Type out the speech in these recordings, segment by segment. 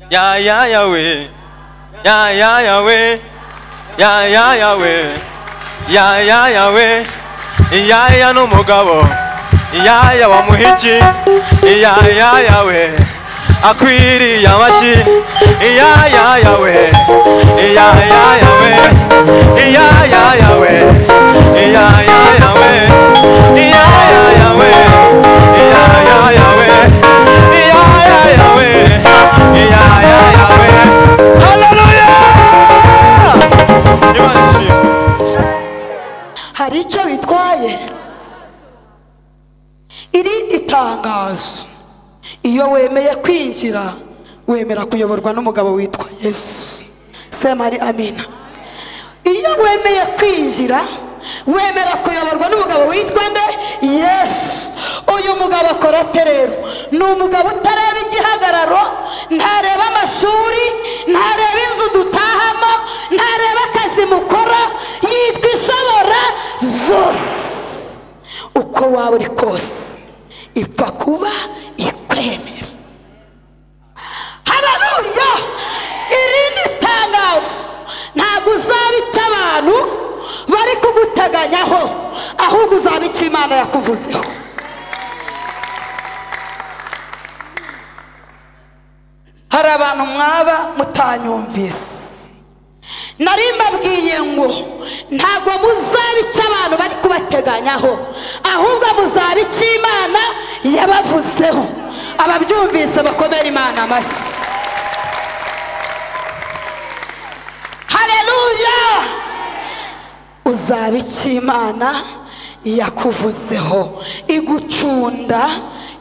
Ya ya Yahweh, ya ya Yahweh, ya ya Yahweh, ya ya Yahweh, ya ya n'umugabo, ya ya wa muhiki, ya ya Yahweh, akwiriye amashyi, ya ya Yahweh, ya ya Yahweh, ya ya Yahweh, ya ya Yahweh, ya ya Yahweh, ya ya Yahweh, ya ya Yahweh, ya ya Yahweh. Hallelujah! Hari icyo bitwaye irindi tangazo. Iyo wemeye kwinjira, wemera kuyoborwa n'umugabo witwa Yesu. Sema ari amina. Iyo wemeye kwinjira, wemera kuyoborwa n'umugabo witwa nde? Yesu. Uyu mugabo akora terero, ni umugabo utareba igihagararo, ntareba amashuri, ntareba inzu dutahamo, ntareba akazi mukora, yitwa ishobora zose. Uko waba uri kose, ipfa kuba ikwemera. Haleluya! Irindi tangazo, ntabwo uzaba icyo abantu bari kuguteganyaho, ahubwo uzaba icyo Imana yakuvuzeho. Hari abantu mwaba mutanyumvise, nari mbabwiye ngo ntabwo muzaba icyo abantu bari kubateganyaho, ahubwo muzaba icyo Imana yabavuzeho. Ababyumvise bakomera Imana amashyi. Haleluya! Uzaba icyo Imana yakuvuzeho, igucunda,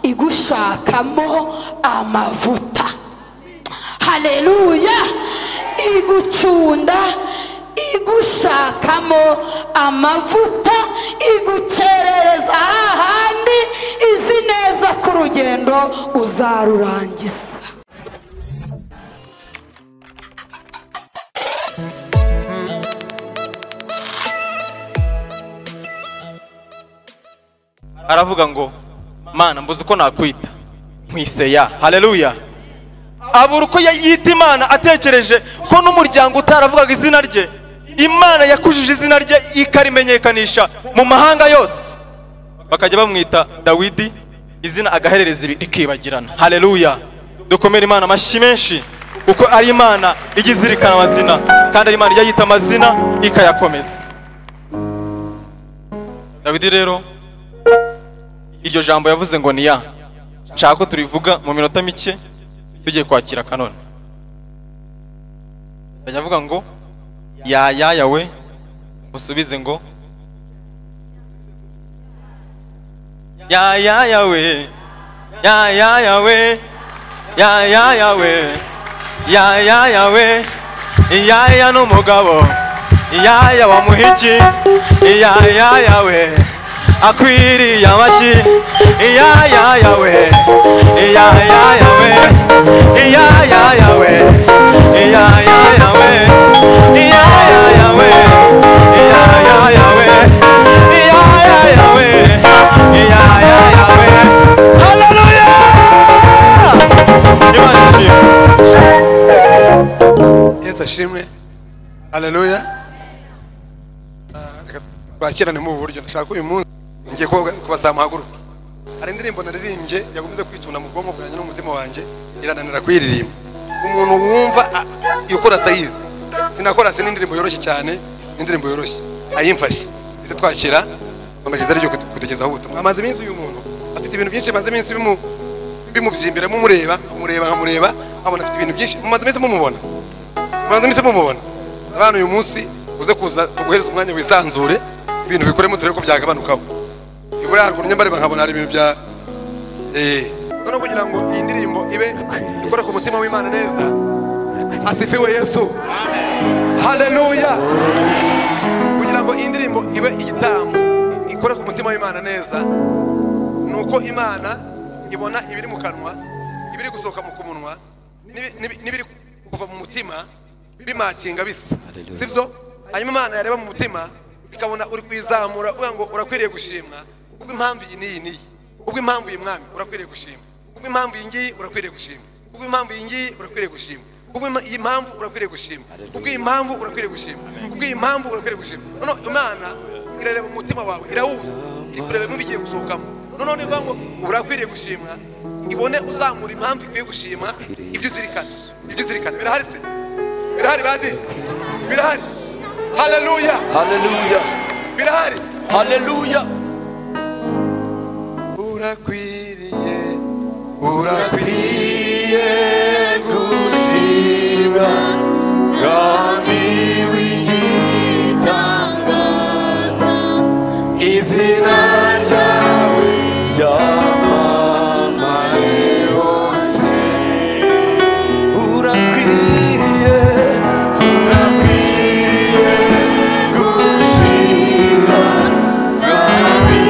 igushakamo amavuta. Haleluya! Igucunda, igushakamo amavuta, igukerereza ahandi, izi neza ko urugendo uzarurangiza. Aravuga ngo Mana mbuze uko nakwita, nkwise ya. Haleluya! Abura uko yita Imana atekereje ko n'umuryango utaravugaga izina rye, Imana yakujije izina rye ikarimenyekanisha mu mahanga yose, bakajya bamwita Dawidi, izina agaherereza rikibagirana. Haleluya! Dukomere Imana amashyi menshi, uko ari Imana igizirikana amazina, kandi ari Imana yita amazina ikayakomeza. Dawidi rero iryo jambo yavuze ngo ni ya, nshaka ko turivuga mu minota mike tugiye kwakira kanone. Ndavuga ngo ya ya Yahweh, musubize ngo ya ya Yahweh, ya ya Yahweh, ya ya Yahweh, ya ya Yahweh, ya ya n'umugabo, ya ya wa muhiki, ya ya Yahweh, akwiriye amashyi, ya ya Yahweh, ya ya Yahweh, ya ya Yahweh, ya ya Yahweh, ya ya Yahweh, ya ya Yahweh, ya ya Yahweh, ya ya Yahweh. Haleluya! Yesu ashimwe. Haleluya! Bakirane mu buryo nashaka uyu munsi ngiye kubazamuhaguruka. Hari indirimbo naririmbye yagumize kwicuna mu bwonko bwanjye n'umutima wanjye, irananira kuyiririmba. Umuntu wumva yukora sayizi, sinakora indirimbo yoroshye cyane, indirimbo yoroshye ayimfashe ite twakira bamagize ari cyo kutugezaho ubutumwa. Amaze iminsi uyu muntu afite ibintu byinshi, maze iminsi bimubyimbira mureba abona afite ibintu byinshi, maze iminsi mumubona. Abantu uyu munsi uze kuza guhereza umwanya wisanzure, ibintu bikoremo tureko byagabanukaho. Ibura haruguru nyambareba nkabona hari ibintu bya none kugira ngo iyi ndirimbo ibe ikora ku mutima w'Imana neza. Asifiwe Yesu. Amen. Haleluya. Kugira ngo iyi ndirimbo ibe igitambo ikora ku mutima w'Imana neza, nuko Imana ibona ibiri mu kanwa, ibiri gusohoka mu kumunwa, n'ibiri kuva mu mutima bimakinga bisa. Sibyo? Hanyuma Imana yareba mu mutima ikabona uri kwizamura, uvuga ngo urakwiriye gushimwa ubwo impamvu iyi niyi, ubwo impamvu iyi mwami urakwiriye gushimwa, ubwo impamvu iyi ngiyi urakwiriye gushimwa. ubwo impamvu iyi urakwiriye gushima, ubwo iyi mpamvu urakwiriye gushima, ubwo iyi mpamvu urakwiriye gushima, ubwo iyi mpamvu urakwiriye gushima. None Imana irareba mu mutima wawe, irawuzi, iri kureba mu bigiye gusohokamo. None nivuga ngo urakwiriye gushimwa, ibone uzamura impamvu ikwiye gushima, ibyo uzirikana birahari se, birahari badi, birahari. Haleluya, haleluya, birahari, haleluya. Urakwiriye gushimwa, Mwami w'igitangaza, izina ryawe ryamamare hose. Urakwiriye gushimwa, Mwami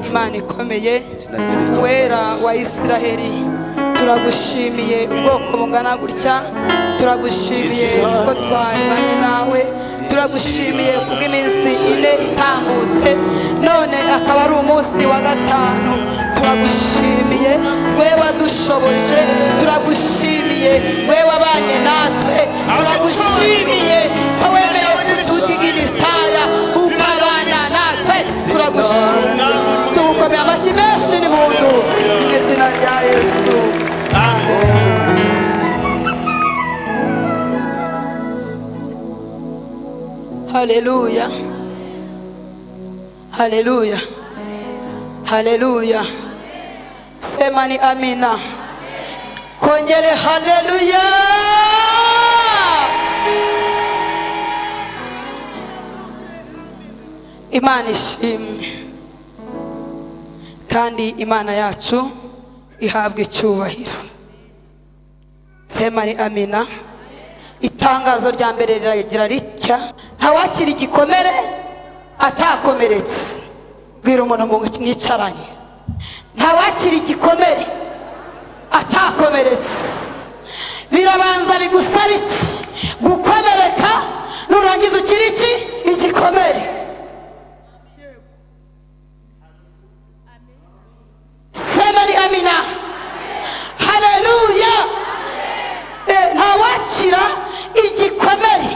Imana ikomeye, wera wa Isiraheli, turagushimiye ubwoko bungana gutya, turagushimiye ko twabanye nawe, turagushimiye kubw'iminsi 4 itambutse, none akaba ari umunsi wa 5. Turagushimiye we wadushoboje, turagushimiye we wabanye natwe, turagushimiye ko wemeye kutudiginistaya ukabana natwe, turagushimiye. Tugukomeye amashyi menshi n'impundu mu izina rya Yesu. Haleluya, haleluya, haleluya. Sema ni amina. Kongere haleluya. Imana ishimwe kandi Imana yacu ihabwa icyubahiro. Sema ni amina. Itangazo rya mbere riragira ritya: ntawakira igikomere atakomeretse. Bwira umuntu mwicaranye, ntawakira igikomere atakomeretse. Birabanza bigusaba iki? Gukomereka, nurangiza ukiri iki? Igikomere. Sema ni amina. Haleluya. Ntawakira igikomere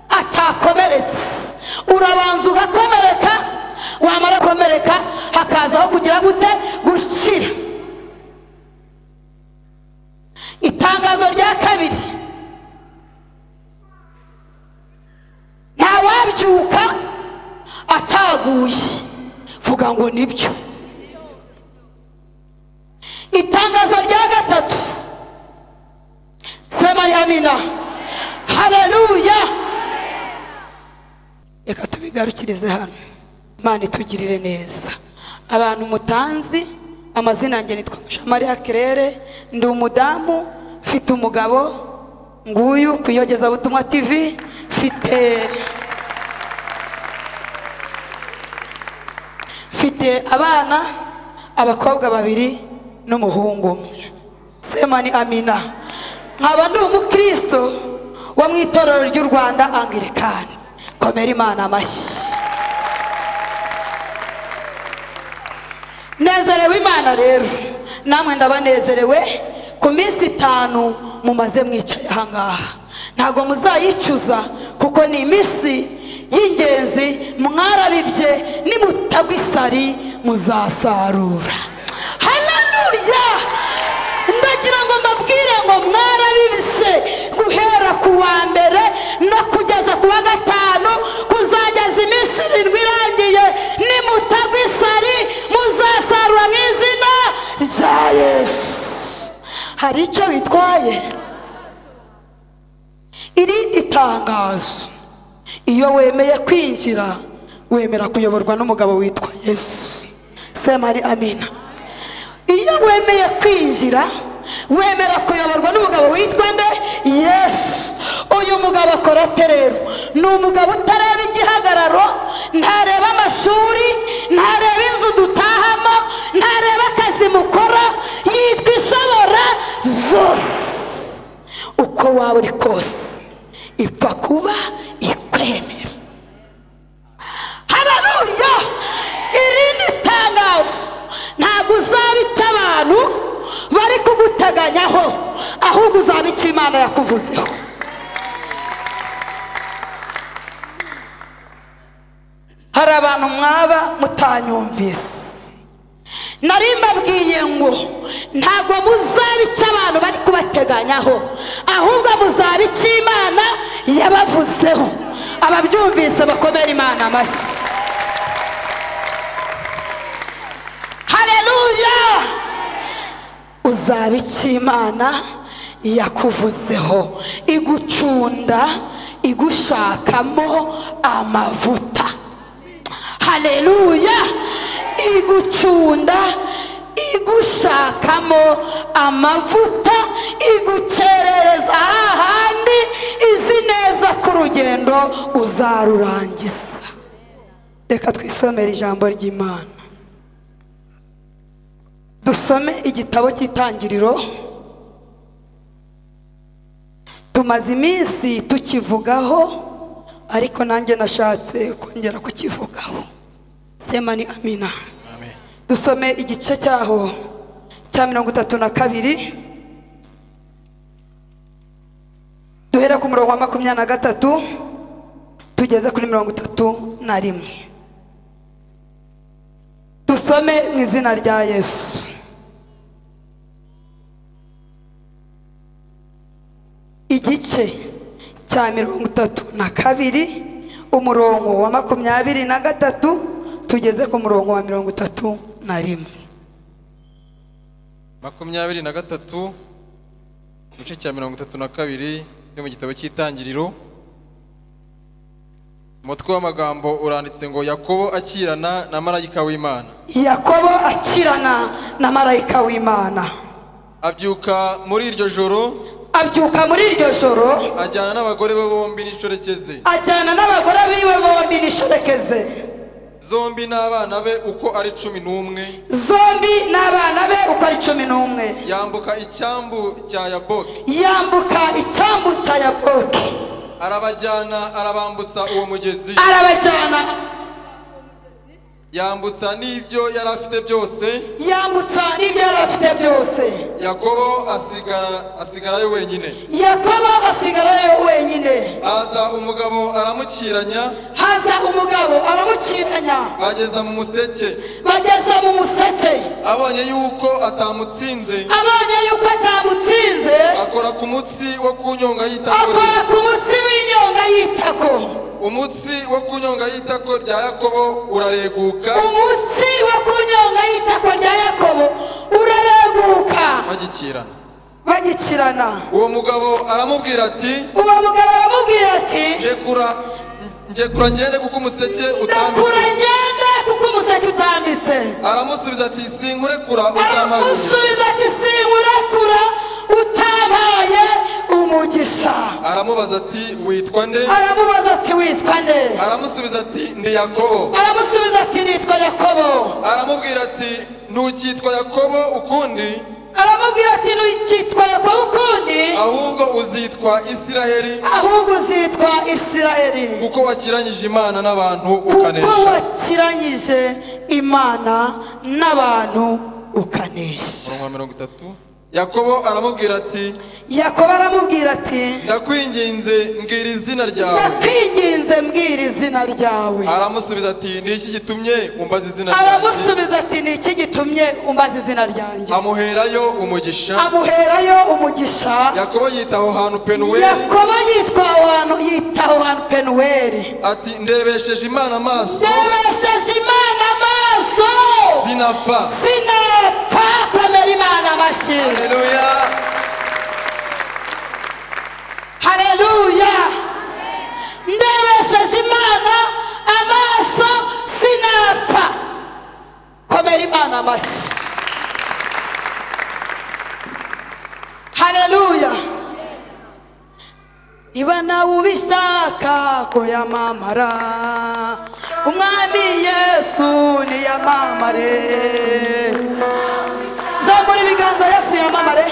atakomeretse. Urabanza ugakomereka, wamara komereka hakazaho kugira gute? Gukira. Itangazo rya kabiri: ntawabyuka ataguye. Vuga ngo nibyo. Itangazo rya gatatu: sema ni amina. Haleluya. Reka tubigarukirize hano. Imana itugirire neza. Abantu mutanzi, amazina yanjye nitwa Maria Claire, ndi umudamu, mfite umugabo nguyu ku Iyogezabutumwa TV mfite abana, abakobwa babiri n'umuhungu umwe. Semani amina. Nkaba ndi umukristo wo mu itorero ry'u Rwanda Anglikani. Komera Imana amashyi. Nezerewe Imana rero, namwe ndabanezerewe ku minsi 5 mumaze mwicaye ahangaha. Ntago muzayicuza kuko ni iminsi y'ingenzi, mwarabibye nimutagwa isari muzasarura. Haleluya! Ndagira ngo mbabwire ngo mwarabibise guhera ku wa mbere no kugeza ku wa 5 kuzageza iminsi 7 irangiye, nimutagwa isari muzasarura mu izina rya Yesu. Hari icyo bitwaye irindi tangazo. Iyo wemeye kwinjira, wemera kuyoborwa n'umugabo witwa Yesu. Semari amina. Iyo wemeye kwinjira, wemera kuyoborwa n'umugabo witwa nde? Yesu. Uyu mugabo akora terero, ni umugabo utareba igihagararo, ntareba amashuri, ntareba inzu dutahamo, ntareba akazi mukora, yitwa ishobora zose. Uko waba uri kose, ipfa kuba ikwemera. Haleluya! Irindi tangazo, ntabwo uzaba icyo abantu bari kuguteganyaho, ahubwo uzaba icyo Imana yakuvuzeho. Hari abantu mwaba mutanyumvise, nari mbabwiye ngo ntabwo muzaba icyo abantu bari kubateganyaho, ahubwo muzaba icyo Imana yabavuzeho. Ababyumvise bakomera Imana amashyi. Haleluya! Uzaba icyo Imana yakuvuzeho, igucunda, igushakamo amavuta. Haleluya! Igucunda, igushakamo amavuta, igukerereza ahandi, izi neza ko urugendo uzarurangiza. Reka twisomere ijambo ry'Imana. Dusome igitabo cy'Itangiriro. Tumaze iminsi tukivugaho, ariko nanjye nashatse kongera kukivugaho. Semani amina. Amen. Dusome igice cyaho cya 32, duhera ku murongo wa 23 tugeze kuri 31. Dusome mu izina rya Yesu. Igice cya 32 umurongo wa 23 tugeze ku murongo wa 31. 23 igice cya 32 cyo mu gitabo cy'Itangiriro. Umutwe w'amagambo uranditse ngo Yakobo akirana na marayika w'Imana. Yakobo akirana na marayika w'Imana. Abyuka muri iryo joro, ajyana n'abagore be bombi n'inshoreke. Zombi n'abana be uko ari 11. Yambuka icyambu cya Yaboki. Arabajyana, arabambutsa uwo mugezi. Yambutsa n'ibyo yari afite byose. Yakobo asigarayo wenyine. Haza umugabo aramukiranya. Bageza mu museke. Abonye yuko atamutsinze. Akora ku mutsi wo kunyonga y'itako. Umutsi wo kunyonga y'itako rya Yakobo urareguka. Bagikirana. Uwo mugabo aramubwira ati, njekura ngende kuko umuseke utambitse. Aramusubiza ati, sinkurekura utampaye. umugisha. aramubaza ati witwa nde? Aramubaza ati witwa nde? aramusubiza ati ndi Yakobo. Aramusubiza ati nitwa Yakobo. aramubwira ati ntukitwa Yakobo ukundi, Aramubwira ati ntukitwa Yakobo ukundi, ahubwo uzitwa Isiraheli, ahubwo uzitwa Isiraheli, kuko wakiranyije Imana n'abantu kuko ukanesha. wakiranyije Imana n'abantu ukanesha. 30. Yakobo aramubwira ati Yakobo aramubwira ati ndakwinginze mbwira izina ryawe. ndakwinginze mbwira izina ryawe. aramusubiza ati ni iki gitumye umbaza izina ryanjye? Aramusubiza ati ni iki gitumye umbaza izina ryanjye? amuherayo umugisha. Amuherayo umugisha. Yakobo yita aho hantu Penuweli. Yakobo yita aho hantu Penuweli. ati ndebesheje Imana amaso, ndebesheje Imana amaso, sinapfa. sinapfa. Komera Imana amashyi. Haleluya. Haleluya. Ndebesheje Imana amaso, sinapfa. Komera Imana amashyi. Haleluya. Iba nawe ubishaka ko yamamara, umwami Yesu niyamamare. Zamura ibiganza, Yesu yamamare.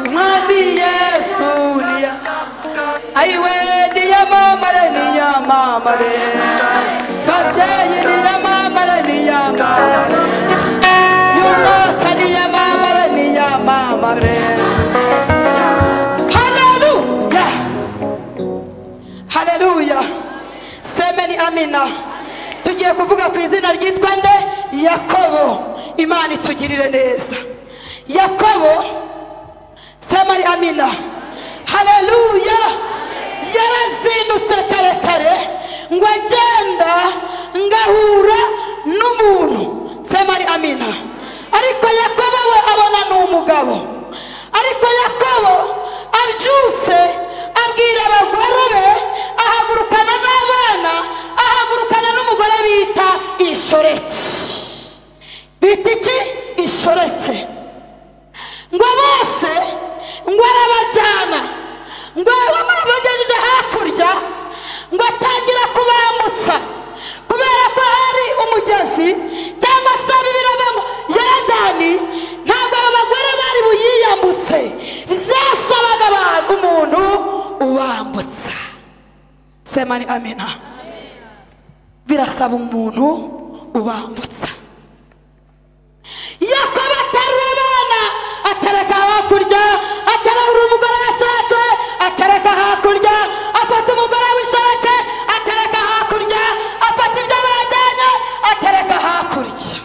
Umwami Yesu niyamamare, ayiwe niyamamare, niyamamare. Babyeyi niyamamare, niyamamare. Yumaka niyamamare, niyamamare. Haleluya. Haleluya. Semeni amina. Tugiye kuvuga ku izina ryitwa nde? Yakobo. Imana itugirire neza. Yakobo, semeni amina. Haleluya. Yarazindutse kare kare ngo agenda ngahura n'umuntu. Semeni amina. Ariko Yakobo we abona n'umugabo. Ariko Yakobo abyutse abwira abagore be, ahagurukana n'abana, ahagurukana n'umugore bita Ishoreke. Bita iki? Ishoreke. Ngo bose ngo arabajyana, ngo bamugejeje hakurya, ngo atangira kubambutsa, kubera ko hari umugezi cyangwa se bibirabamo Yorodani. Ntabwo aba bagore bari buyiyambutse, byasabaga abantu umuntu ubambutsa. Semani amina. Birasaba umuntu ubambutsa. Yakobo aterura abana, atereka hakurya, aterura umugore yashatse, atereka hakurya, afata umugore w'Ishoreke, atereka hakurya, afata ibyo bajyanye, atereka hakurya,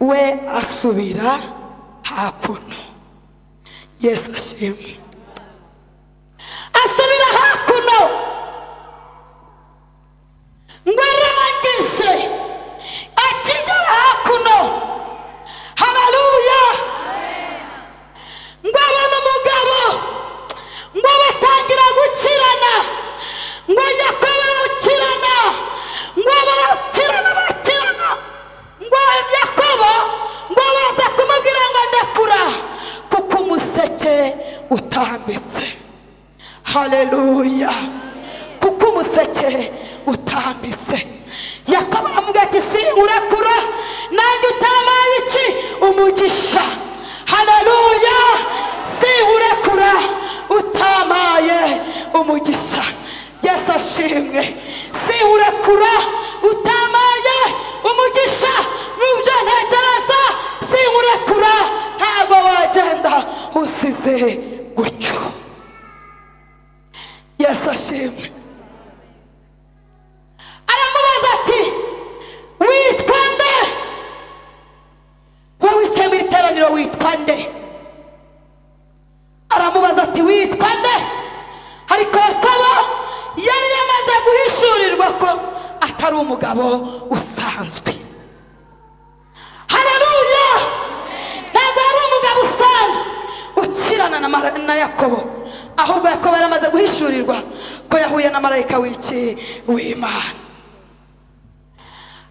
we asubira hakuno. Yesu ashimwe. Asubira hakuno ngo arangije akigera hakuno. Haleluya. Ngo abona umugabo, ngo batangira gukirana, ngo Yakobo arakirana, ngo barakirana, ngo Yakobo ngo baza kumubwira ngo ndakura kuko umuseke utambitse. Haleluya. Kuko umuseke utambitse. Yakobo aramubwira ati sinkurekura, nanjye utamaye iki? Umugisha. Haleluya. Sinkurekura utamaye umugisha. Yesu ashimwe. Sinkurekura utamaye umugisha. Mubyo ntekereza, sinkurekura, ntabwo wagenda usize gutyo. Yesu ashimwe. Aramubaza ati witwa nde? Wowe wicaye mu iteraniro witwa nde? Aramubaza ati witwa nde? Ariko Yakobo yari yamaze guhishurirwa ko atari umugabo usanzwe. Haleluya. Ntabwo ari umugabo usanzwe ukirana na Yakobo, ahubwo Yakobo yaramaze guhishurirwa ko yahuye na marayika w'Imana.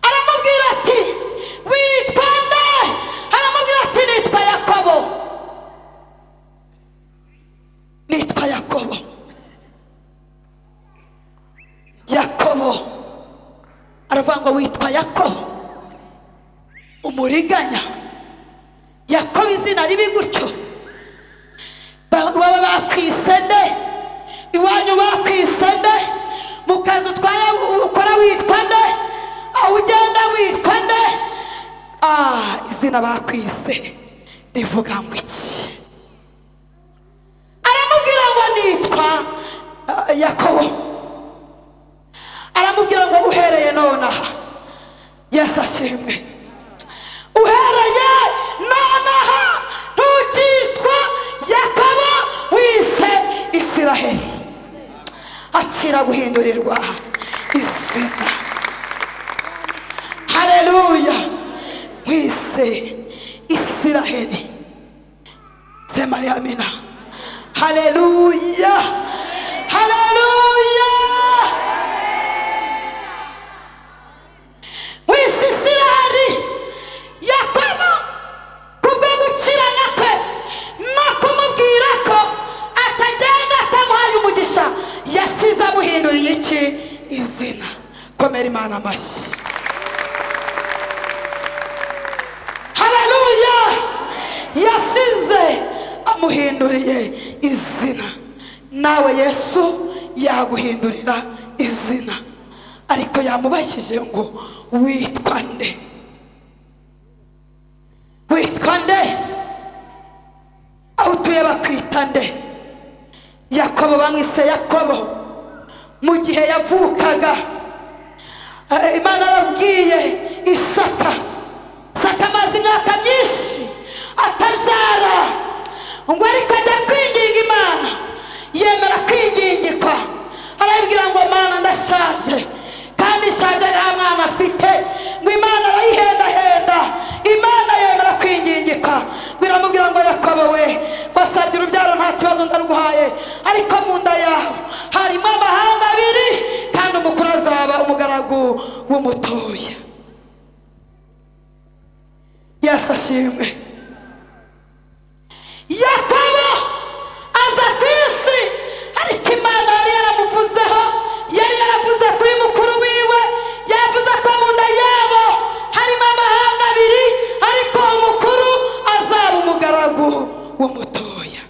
Aramubwira ati witwa nde? Aramubwira ati nitwa Yakobo. aravuga ngo witwa Yakobo umuriganya. Yakobo izina ribi gutyo, baba bakwise nde? Iwanyu bakwise nde? Mu kazi utwaye ukora witwa nde? Aho ugenda witwa nde? Izina bakwise rivuga ngo iki? Aramubwira ngo nitwa Yakobo. Aramubwira ngo uhereye nonaha, Yesu ashimwe, uhereye nonaha ntukitwa Yakobo, wise Isiraheli. Akira guhindurirwa izina. Haleluya. Wise Isiraheli. Sema amina. Haleluya. Haleluya. Wise Isiraheli. Yakobo kubwo gukirana kwe no kumubwira ko atagenda atamuhaye umugisha, yasize amuhinduriye iki? Izina. Komera Imana amashyi. Haleluya. Yasize amuhinduriye izina. Nawe Yesu yaguhindurira izina, ariko yamubashije ngo witwa nde? Witwa nde? Aho utuye bakwita nde? Yakobo bamwise Yakobo mu gihe yavukaga. Imana arabwiye Isaka, Isaka amaze imyaka myinshi atabyara, ngo ariko ajya kwinginga Imana, yemera kwingingikwa. Arabwira ngo Mana ndashaje, kandi ishaje nta mwana afite. Ngo Imana arayihendahenda, Imana yemera kwingingikwa. Biramubwira ngo Yakobo we, basabye urubyaro nta kibazo ndaruguhaye, ariko mu nda yawe harimo amahanga abiri, kandi umukuru azaba umugaragu w'umutoya. Yesu ashimwe. Yakobo aza ku isi, ariko Imana yari yaramuvuzeho, yari yaravuze kuri mukuru wiwe, yavuze ko mu nda yabo harimo amahanga abiri, ariko umukuru azaba umugaragu w'umutoya.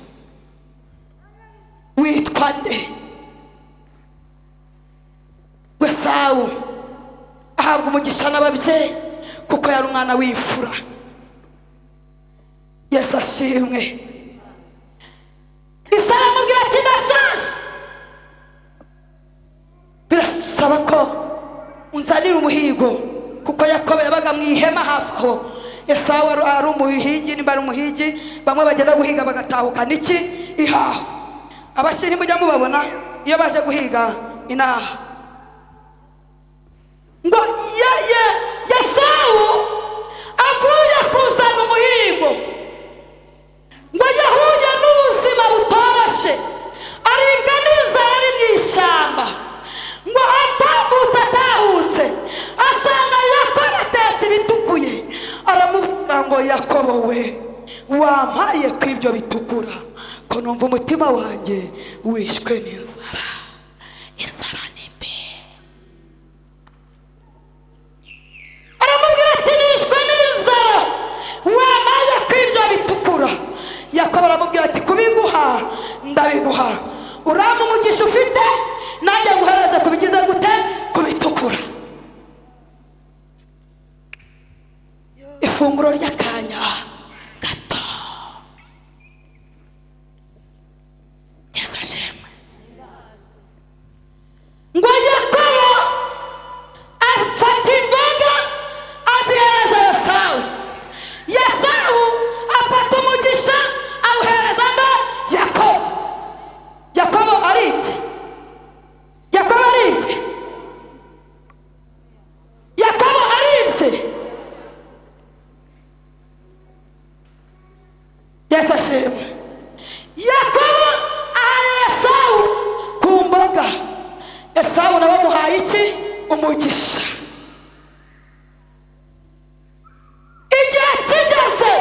Witwa nde? Esawu ahabwa umugisha n'ababyeyi kuko yari umwana w'imfura. Yesu ashimwe. Isaka aramubwira ati ndashaje, birasaba ko unzanira umuhigo, kuko Yakobo yabaga mu ihema hafi aho. Esawu ari umuhigi, nimba ari umuhigi, bamwe bagenda guhiga bagatahukana iki? Ihaho. Abashiri mujya mubabona iyo baje guhiga inaha, ngo Esawu avuye kuzana umuhigo, ngo yahuye n'ubuzima butoroshe, aribwa n'inzara ari mu ishyamba. Ngo atahutse asanga Yakobo atetse ibitukuye. Aramubwira ngo Yakobo we, wampaye ko ibyo bitukura, ko numva umutima wanjye wishwe n'inzara. Inzara ni mbi. Aramubwira ati nishwe n'inzara, wampaye ko ibyo bitukura. Yakobo aramubwira ati kubiguha ndabiguha, urama umugisha ufite nanjye nguhereze kubigize gute? Kubitukura. Ifunguro ry'akanya gato. Yesu ashimwe. Ngo Yakobo afata imboga azihereza Esawu. Esawu afata umugisha awuhereza nde? Yakobo. Yakobo aribye. Yakobo aribye. Yakobo aribye. Yesu ashimwe. Yakobo aha Esawu ku mboga. Esawu nawe amuhaye iki? Umugisha. Igihe kigeze,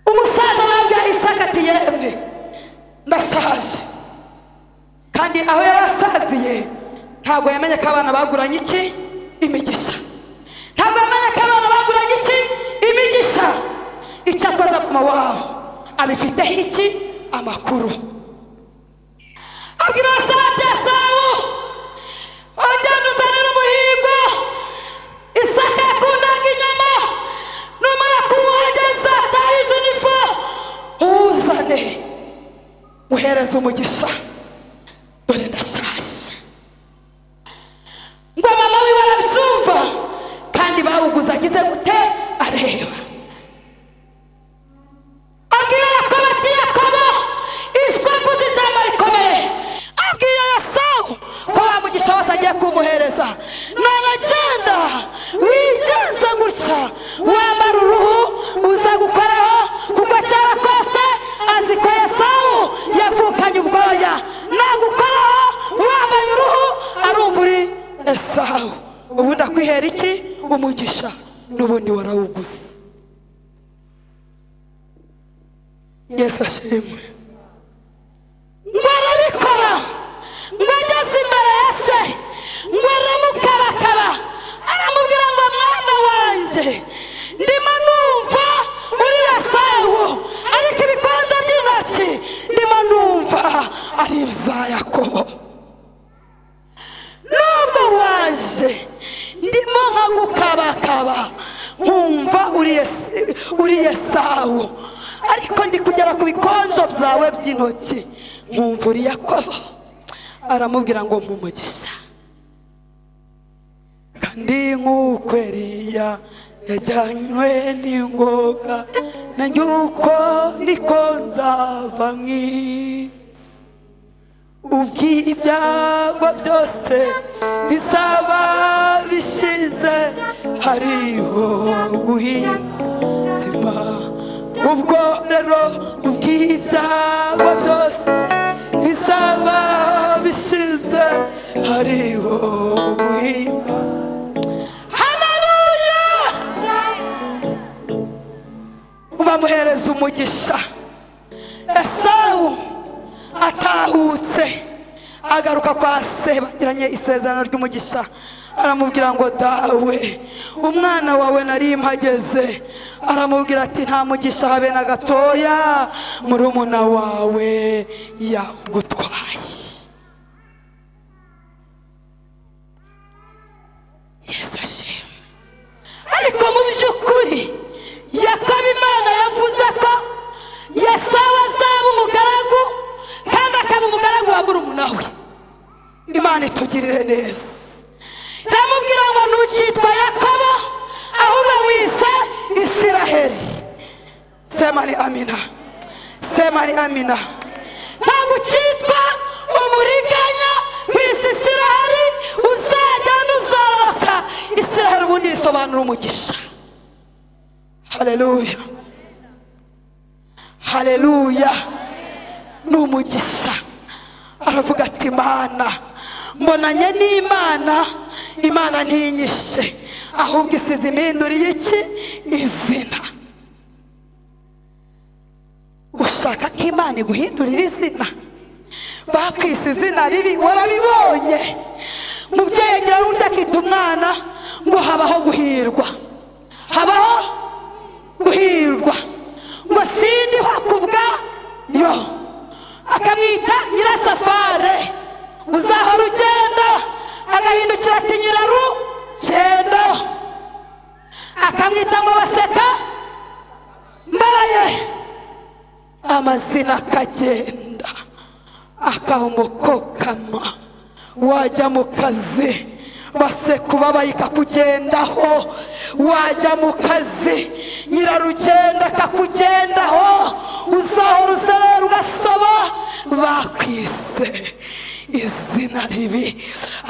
umusaza arabwira Isaka ati yemwe ndashaje, kandi aho yarasaziye ntabwo yamenye ko abana baguranye iki imigisha ntabwo yamenye ko abana baguranye iki imigisha icyo akoze mama wabo abifiteho iki amakuru abwira Asabati Esawu ongera uzanire umuhigo Isaka yakundaga inyama numara kuwongeza atahize n'ifu uzane uhereza umugisha dore ndashaje ngo mama wiwe arabyumva kandi bawuguza agize gute areba abwira Yakobo ati Yakobo iswa mvuze ijambo rikomeye abwira Esawu ko wa mugisha wose agiye kumuhereza none agenda wigenza gutya wambara uruhu uza gukoraho kuko cyara kose azi ko Esawu yavukanye ubwoya nagukoraho wambaye uruhu arumva uri Esawu ubundi akwihera iki umugisha n'ubundi warawuguze Yesu ashimwe ngo arabikora ngo ageze imbere ya se ngo aramukabakaba aramubwira ngo mwana wanjye ndimo numva uri Esawu ariko ibikonjo by'intoki ndimo numva ari ibya Yakobo nubwo waje ndimo nkagukabakaba nkumva uri Esawu ariko ndi kugera ku bikonjo byawe by'intoki nkumva uri Yakobo aramubwira ngo mpumugisha kandi nk'uko Eliya yajyanywe n'ingoga nanjye uko niko nzava mu isi ubw'ibyago byose bizaba bishize hariho guhindura ubwo rero ubw'ibyago byose bizaba bishize hariho guhindura bamuhereza umugisha Esawu atahutse agaruka kwa se bagiranye isezerano ry'umugisha aramubwira ngo dawe umwana wawe nari mpageze aramubwira ati nta mugisha habe na gatoya murumuna wawe yagutwaye Yesu ashimwe ariko mu by'ukuri Yakobo Imana yavuze ko Esawu azaba umugaragu kandi akaba umugaragu wa murumuna we Imana itugirire neza namubwira ngo ntukitwa Yakobo ahubwo wise Isiraheli sema ni amina sema ni amina ntabwo ukitwa umuriganya wise Isiraheli uzagenda uzoroka Isiraheli ubundi risobanura umugisha haleluya haleluya n'umugisha aravuga ati Imana mbonanye n'Imana Imana ntinyishe ahubwo isize impinduriye iki izina ushaka ko Imana iguhindurira izina bakwise izina ribi warabibonye mubyeyi agira n'uburyo akita umwana ngo habaho guhirwa habaho guhirwa ngo sindiho kubwa yo akamwita Nyirasafari uzahora ugenda agahindukira ati Nyirarugendo akamwita ngo Baseka mbaye amazina akagenda akahumukokama wajya mu kazi Basekubabaye kakugendaho wajya mu kazi Nyirarugendo akakugendaho uzahora uzerera ugasaba bakwise izina ribi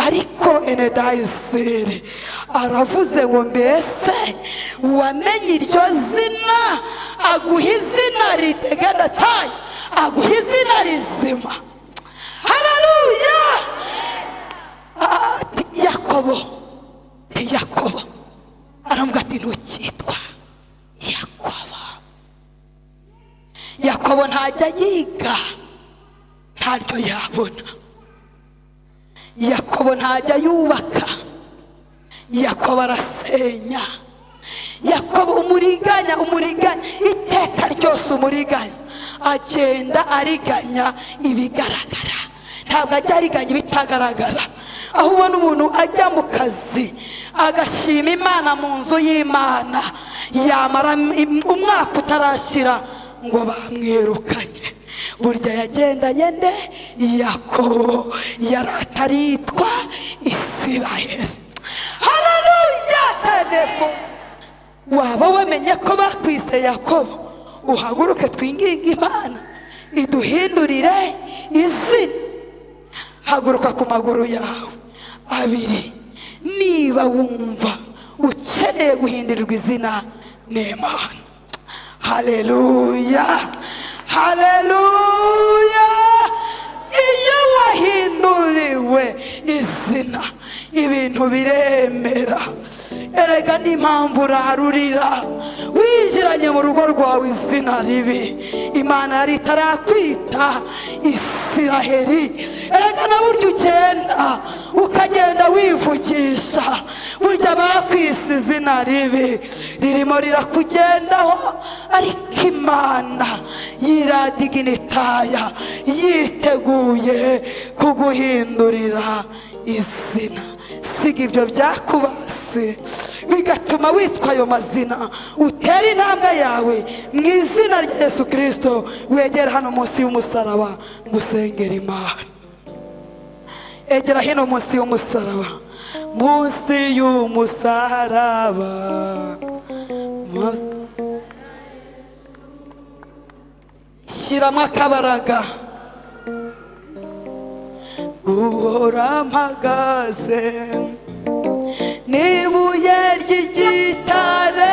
ariko Enedayiseri aravuze ngo mbese wamenye iryo zina aguha izina ritegedataye aguha izina rizima haleluya Yakobo aramubwira ati ntukitwa Yakobo ntajya yiga ntaryo yabona Yakobo ntajya yubaka, Yakobo arasenya. Yakobo umuriganya iteka ryose umuriganya agenda ariganya ibigaragara, ntabwo ajya ariganya ibitagaragara. Aho ubona umuntu ajya mu kazi agashima Imana mu nzu y'Imana, yamara umwaka utarashira ngo bamwirukanye. Burya yagendanye nde? Yakobo yari ataritwa Isiraheli. Haleluya! Telefo waba wamenye ko bakwise Yakobo, uhaguruke twinginge Imana iduhindurire izina. Haguruka ku maguru yawe abiri niba wumva ukeneye guhindurirwa izina n'Imana. Haleluya, haleluya. Iyo wahinduriwe izina ibintu biremera. Erega n'impamvu urarurira winjiranye mu rugo rwawe izina ribi. Imana yari itarakwita Isiraheli. Erega na burya ugenda ukagenda wivukisha, burya bakwise izina ribi ririmo rirakugendaho, ariko Imana yiradiginitaya yiteguye kuguhindurira izina. Siga ibyo byakubase bigatuma witwa ayo mazina, utera intambwe yawe mu izina rya Yesu Kristo. Wegera hano munsi y'umusaraba ngusengera Imana. Egera hino munsi y'umusaraba, munsi y'umusaraba, shyiramo akabaraga. Guhora mpagaze n'ibuye ry'igitare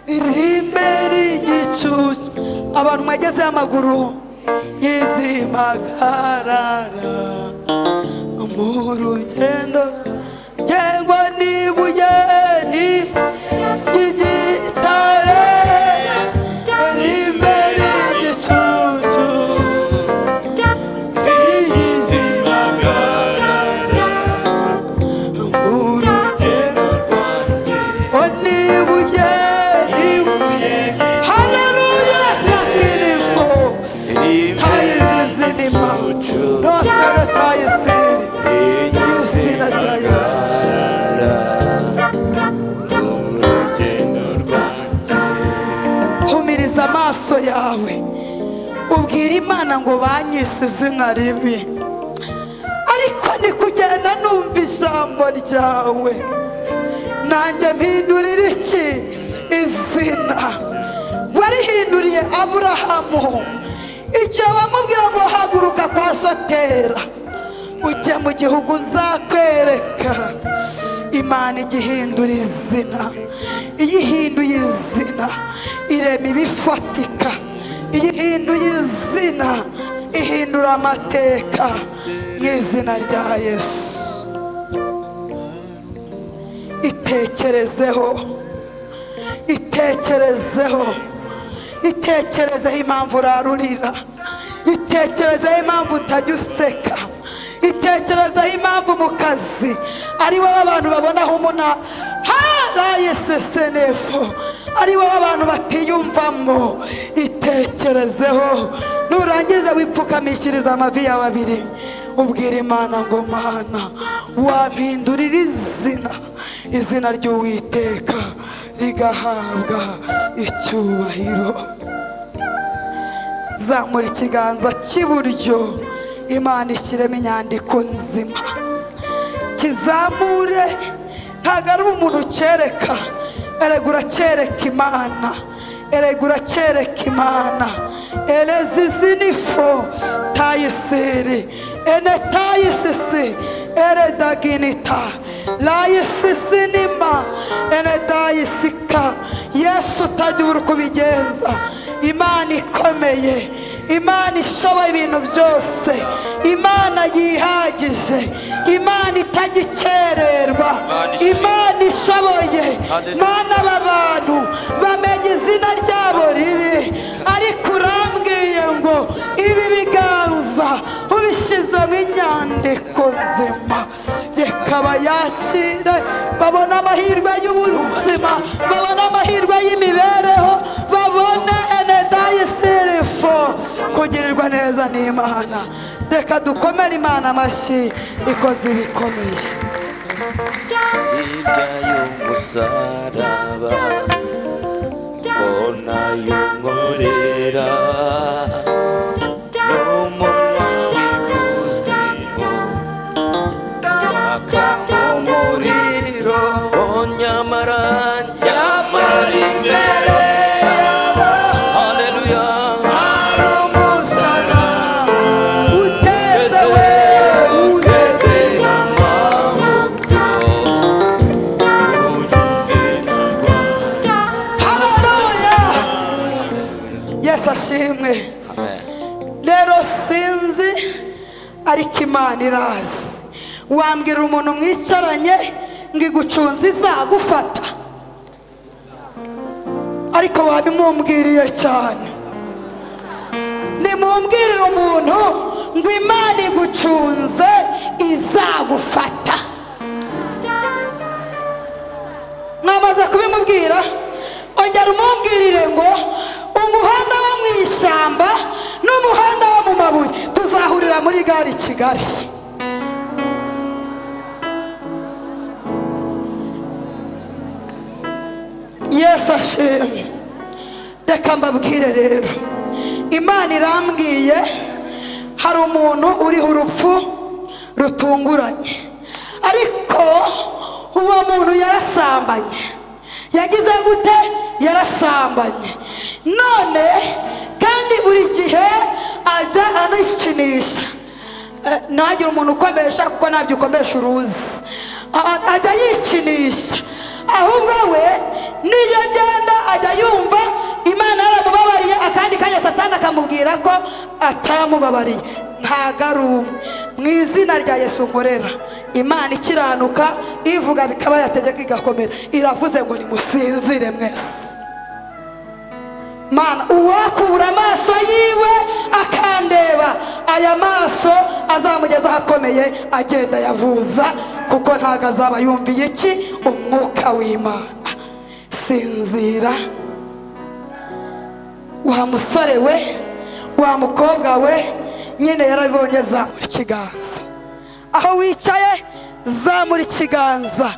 riri imbere y'igicucu. Abantu mwagezeho amaguru yizimagarara mu rugendo ngengwa n'ibuye ry'igitare riri imbere y'igicucu. Humiriza amaso yawe ubwira Imana ngo banyise izina ribi, ariko ndi kugenda numva ijambo ryawe. Nanjye mpindurira iki izina? Warihinduriye Aburahamu igihe wamubwira ngo haguruka kwa Sotera ujye mu gihugu nzakwereka. Imana igihindura izina. Iyo ihinduye izina irema ibifatika. Iyo ihinduye izina ihindura amateka. Mu izina rya Yesu itekerezeho, itekerezeho, itekerezeho impamvu urarurira, itekerezeho impamvu utajya useka, itekerezeho impamvu mu kazi ari wowe abantu babonaho umuna harayesesenefo, ari wowe abantu batiyumvamo. Itekerezeho, nurangiza wipfukamishiriza amavi yawe abiri ubwira Imana ngo Mana wampindurira izina, izina ry'Uwiteka rigahabwa icyubahiro. Zamura ikiganza cy'iburyo, Imana ishyiremo inyandiko nzima. Kizamure, ntabwo ari umuntu ucyereka. Erega uracyereka Imana, erega uracyereka Imana. Elezizinifo tayisiri ene tayisisi eredaginita layisisinima ene dayisika. Yesu utajya ubura uko ubigenza. Imana ikomeye, Imana ishoboye ibintu byose, Imana yihagije, Imana itajya ikererwa, Imana ishoboye. Mana aba bantu bamenye izina ryabo ribi, ariko urambwiye ngo ibi biganza ibiganza ubishyizemo inyandiko nzima, reka bayakire babone amahirwe y'ubuzima, babone amahirwe y'imibereho, babone enedayi sirifo kugirirwa neza n'Imana. Reka dukomere Imana amashyi ikoze ibikomeye. Hirya y'umusaraba mbona y'umurera n'umunwa w'ikuzimu waka umuriro, nyamara imbere yabo haleluya hari umusaraba uteze n'amaboko ugize n'Rwanda. Haleluya, Yesu ashimwe. Rero sinzi ariko Imana irazi. Wambwira umuntu mwicaranye ngo igucunze izagufata, ariko wabimumbwiriye cyane. Nimumbwirire umuntu ngo Imana igucunze izagufata. Mwamaze kubimubwira, ongera umumbwirire ngo umuhanda wo mu ishyamba n'umuhanda wo mu mabuye tuzahurira muri gare i Kigali. Yesu ashimwe. Reka mbabwire rero, Imana irambwiye hari umuntu uriho urupfu rutunguranye, ariko uwo muntu yarasambanye. Yagize gute? Yarasambanye. None kandi buri gihe ajya anikinisha. Ntagire umuntu ukomesha kuko ntabyo ukomesha uruzi. Ajya yikinisha, ahubwo we niyo agenda ajya yumva Imana yaramubabariye, akandi kanya Satani akamubwira ko atamubabariye. Ntago ari umwe. Mu izina rya Yesu nkorera, Imana ikiranuka ivuga bikaba yategeka igakomera, iravuze ngo nimusinzire mwese. Mana uwakubura amaso yiwe akandeba, aya maso azamugeza ahakomeye agenda yavuza, kuko ntago azaba yumviye iki? Umwuka w'Imana. Sinzira wa musore we, wa mukobwa we, nyine yarabonye. Zamura ikiganza aho wicaye, zamura ikiganza.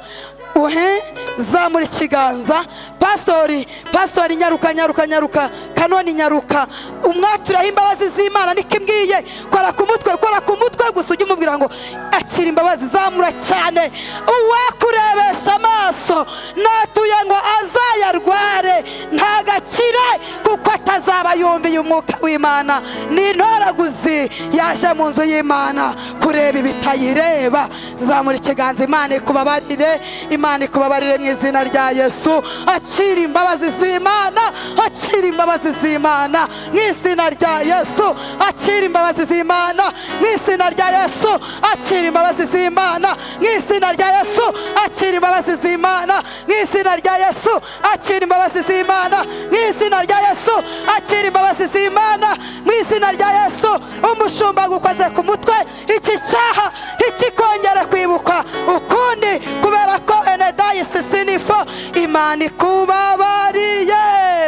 Zamura ikiganza. Pastori nyaruka, kanoni nyaruka, umwaturaho imbabazi z'Imana. Nikimbwiye kora ku mutwe gusa ujye umubwira ngo akira imbabazi. Zamura cyane. Uwakurebesha amaso natuye ngo azayarware ntagakire, kuko atazaba yumviye umwuka w'Imana. Ni intoraguzi yaje mu nzu y'Imana kureba ibitayireba. Zamura ikiganza. Imana ikubabarire, Imana ikubabarire mu izina rya Yesu. Akira imbabazi z'Imana, akira imbabazi z'Imana mu izina rya Yesu. Akira imbabazi z'Imana mu izina rya Yesu. Akira imbabazi z'Imana mu izina rya Yesu. Akira imbabazi z'Imana mu izina rya Yesu. Akira imbabazi z'Imana mu izina rya Yesu. Akira imbabazi z'Imana mu izina rya Yesu. Umushumba gukoze ku mutwe, iki cyaha ntikikongera kwibukwa ukundi, kubera ko enedayi sisinifo. Imana ikubabariye.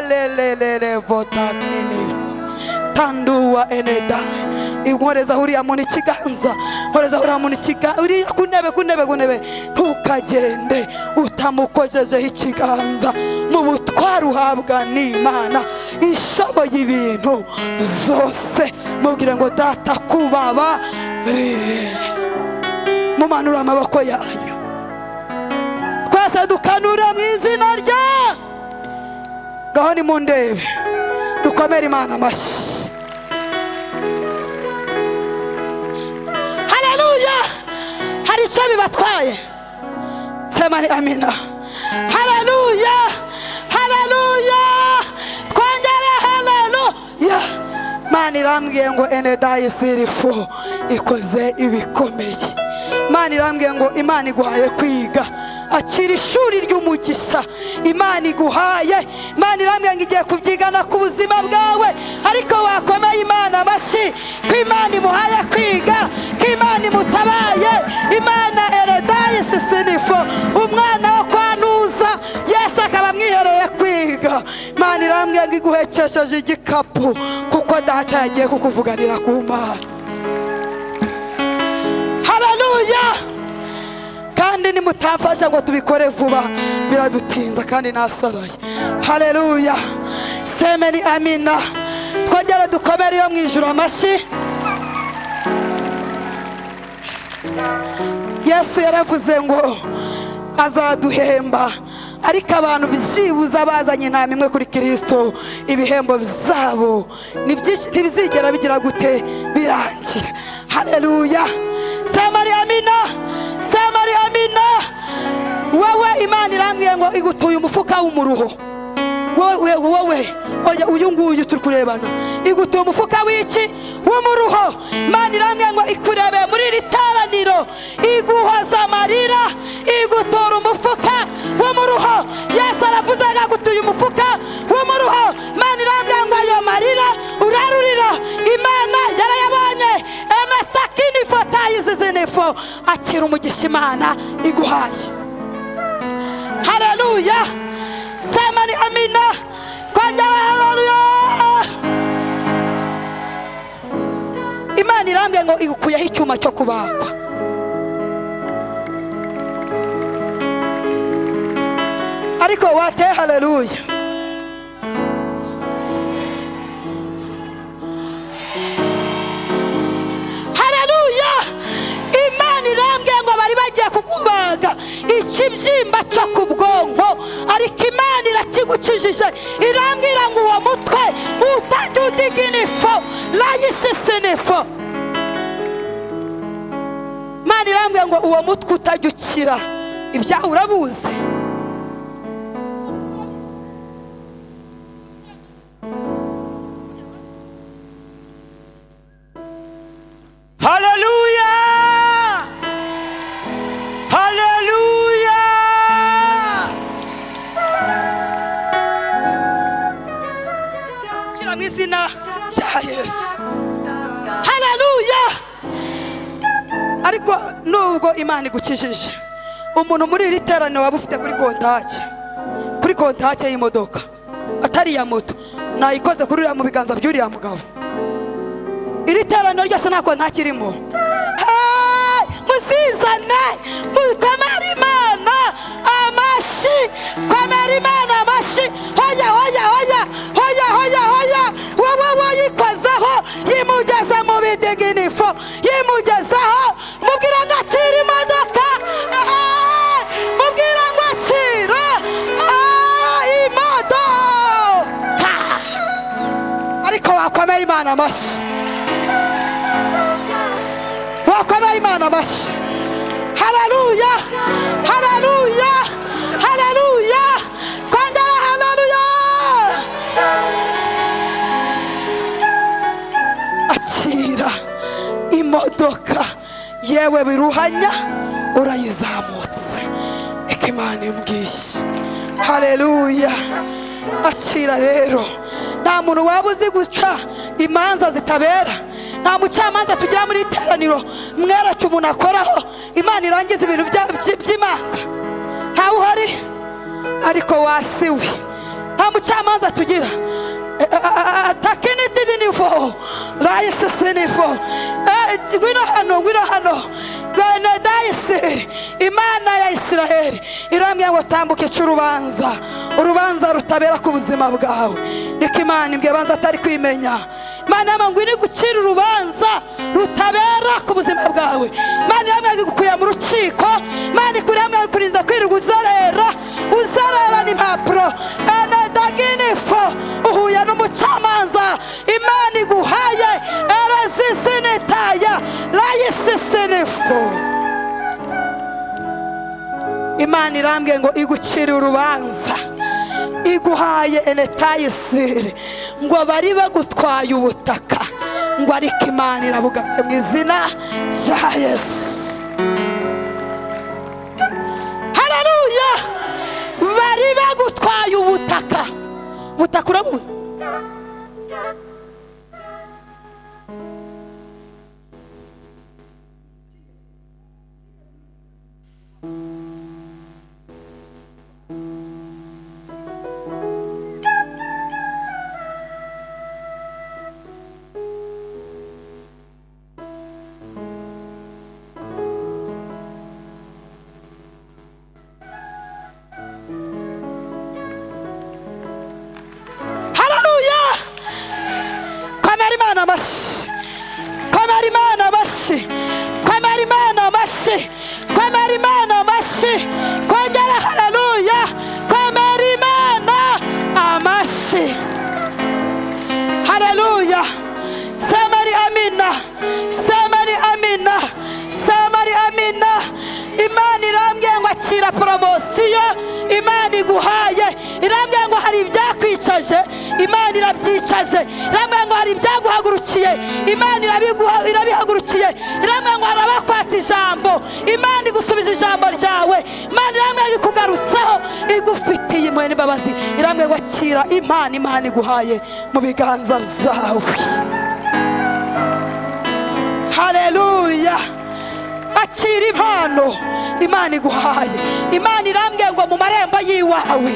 Lelelele votanini tanduwa enedayi. Inkoreza huriya muntu ikiganza, nkoreza huriya muntu ikiganza, uri kunebe. Ntukagende utamukojejeho ikiganza. Mu butware uhabwa n'Imana ishoboye ibintu zose. Mubwire ngo data kubabarire. Mumanura amaboko yanyu, twese dukanura mu izina rya. Ngaho nimundebe, dukomere Imana amashyi. Haleluya. Hari icyo bibatwaye? Sema ni amina. Haleluya, haleluya. Twongere haleluya. Mana irambwiye ngo enedayi sirifu ikoze ibikomeye. Mana irambwiye ngo Imana iguhaye kwiga akira ishuri ry'umugisha Imana iguhaye. Imana irambwira ngo igiye kubyigana ku buzima bwawe, ariko wakomeye Imana amashyi ko Imana imuhaye kwiga, ko Imana imutabaye. Imana Eredayi Sisinifo, umwana wo kwanuza, Yesu akaba amwihereye kwiga. Imana irambwira ngo iguhekesheje igikapu, kuko data yagiye kukuvuganira ku Mana. Haleluya! Kandi nimutafasha ngo tubikore vuba biradutinza kandi nasaraye. Haleluya! Semeni amina. Twongera dukomere yo mwijuru amashyi. Yesu yaravuze ngo azaduhemba, ariko abantu byibuza bazanye intama imwe kuri Kristo, ibihembo byabo ntibizigera bigira gute birangira. Haleluya! Semeni amina. Semeni amina. Wowe Imana irambwiye ngo igutuye umufuka w'umuruho. Wowe oya uyu nguyu turi kurebana, igutuye umufuka w'iki w'umuruho. Imana irambwiye ngo ikurebe muri iri teraniro, iguhoza amarira, igutura umufuka w'umuruho. Yesu aravuze ngo agutuye umufuka w'umuruho. Imana irambwiye ngo ayo marira urarurira Imana yarayabonye. Enastakini fotayizizinefo, akira umugisha Imana iguhaye. Haleluya! Semeni amina. Kongera haleluya! Imana irambwiye ngo igukuyeho icyuma cyo kubagwa. Ariko wate haleluya! Haleluya! Imana irambwiye ngo bari bagiye kukubaga ikibyimba cyo ku bwonko, ariko Imana irakigukijije. Irambwira ngo uwo mutwe utajya udiginifo layisisinifo. Imana irambwira ngo uwo mutwe utajya ukira. Ibya urabuzi? Haleluya! Haleluya! Kira mu izina rya Yesu. Haleluya! Ariko nubwo Imana igukijije, umuntu muri iri teraniro waba ufite kuri kontake y'imodoka, atari ya moto, nayikoze kuri uriya mu biganza by'uriya mugabo. Iri teraniro ryose nta kontake irimo. Musizane, mukomere Imana amashyi, komera Imana amashyi. Hoya hoya hoya hoya hoya hoya. Wowe wayikozeho yimugeze mu bidiginifo, yimugezeho. Mubwira ngo akira imodoka, mubwira ngo akira imodoka. Ariko wakomeye Imana amashyi, wakomeye Imana amashyi. Haleluya! Haleluya! Haleluya! Kongera haleluya! Akira imodoka yewe biruhanya urayizamutse, eka Imana imbwiye. Haleluya! Akira rero. Nta muntu waba uzi guca imanza zitabera, nta mucamanza tugira muri teraniro mwereke umuntu akoraho Imana irangiza ibintu by'imanza. Ntawe uhari, ariko wasiwe. Nta mucamanza tugira. Takinitidinifo layisisinifo. Ngwino hano Dayiseri, Imana ya Isiraheli irambwiye ngo tambuke urubanza, urubanza rutabera ku buzima bwawe. Niko Imana imbwiye banza atari kwimenya. Imana yamwe ngo iri gucira urubanza rutabera ku buzima bwawe. Imana yamwe gukuya mu rukiko, Imana yamwe kurinza kwirirwa uzarara n'impapuro. Daginifo uhuye n'umucamanza Imana iguhaye erazisinitaya layisisinifo. Imana irambwiye ngo igucire urubanza, iguhaye enetayisiri, ngo bari bagutwaye ubutaka, ngo ariko Imana irabugaye mu izina rya Yesu. Haleluya! Imana irambwiye ngo akira poromosiyo Imana iguhaye. Irambwiye ngo hari ibyakwicaje Imana irabyicaje. Irambwiye ngo hari ibyaguhagurukiye Imana irabihagurukiye. Irambwiye ngo hari abakwata ijambo Imana igusubiza ijambo ryawe. Imana irambwiye ikugarutseho igufitiye impuhwe n'imbabazi. Irambwiye ngo akira impano Imana iguhaye mu biganza byawe. Haleluya. Akira impano Imana iguhaye. Imana irambwiye ngo mu marembo yiwawe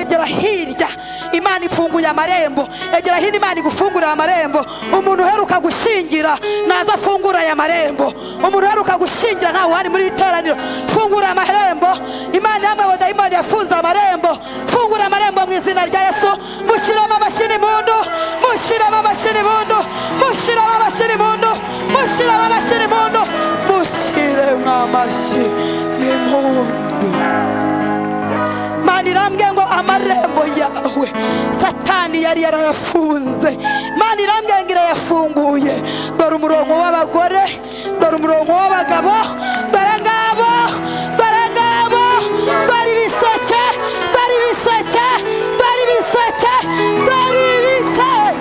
egera hirya Imana ifunguye amarembo. Egera hino Imana igufungurira amarembo. Umuntu uheruka gushingira naza afungura aya marembo. Umuntu uheruka gushingira ntawe wari muri iteraniro fungura amarembo. Imana yamwe ngo dayimoni yafunze amarembo. Fungura amarembo mu izina rya Yesu. Mushiramo amashini mundu, mushiramo amashini mundu, mushiramo amashini mundu, mushiramo amashini mundu, mushiremo amashini mundu. Imana irambwiye ngo amarembo yawe Satani yari yarayafunze Imana irambwiye ngo irayafunguye. Dore umurongo w'abagore, dore umurongo w'abagabo, dore ngabo, dore ngabo, dore ibiseke, dore ibiseke, dore ibiseke, dore ibiseke.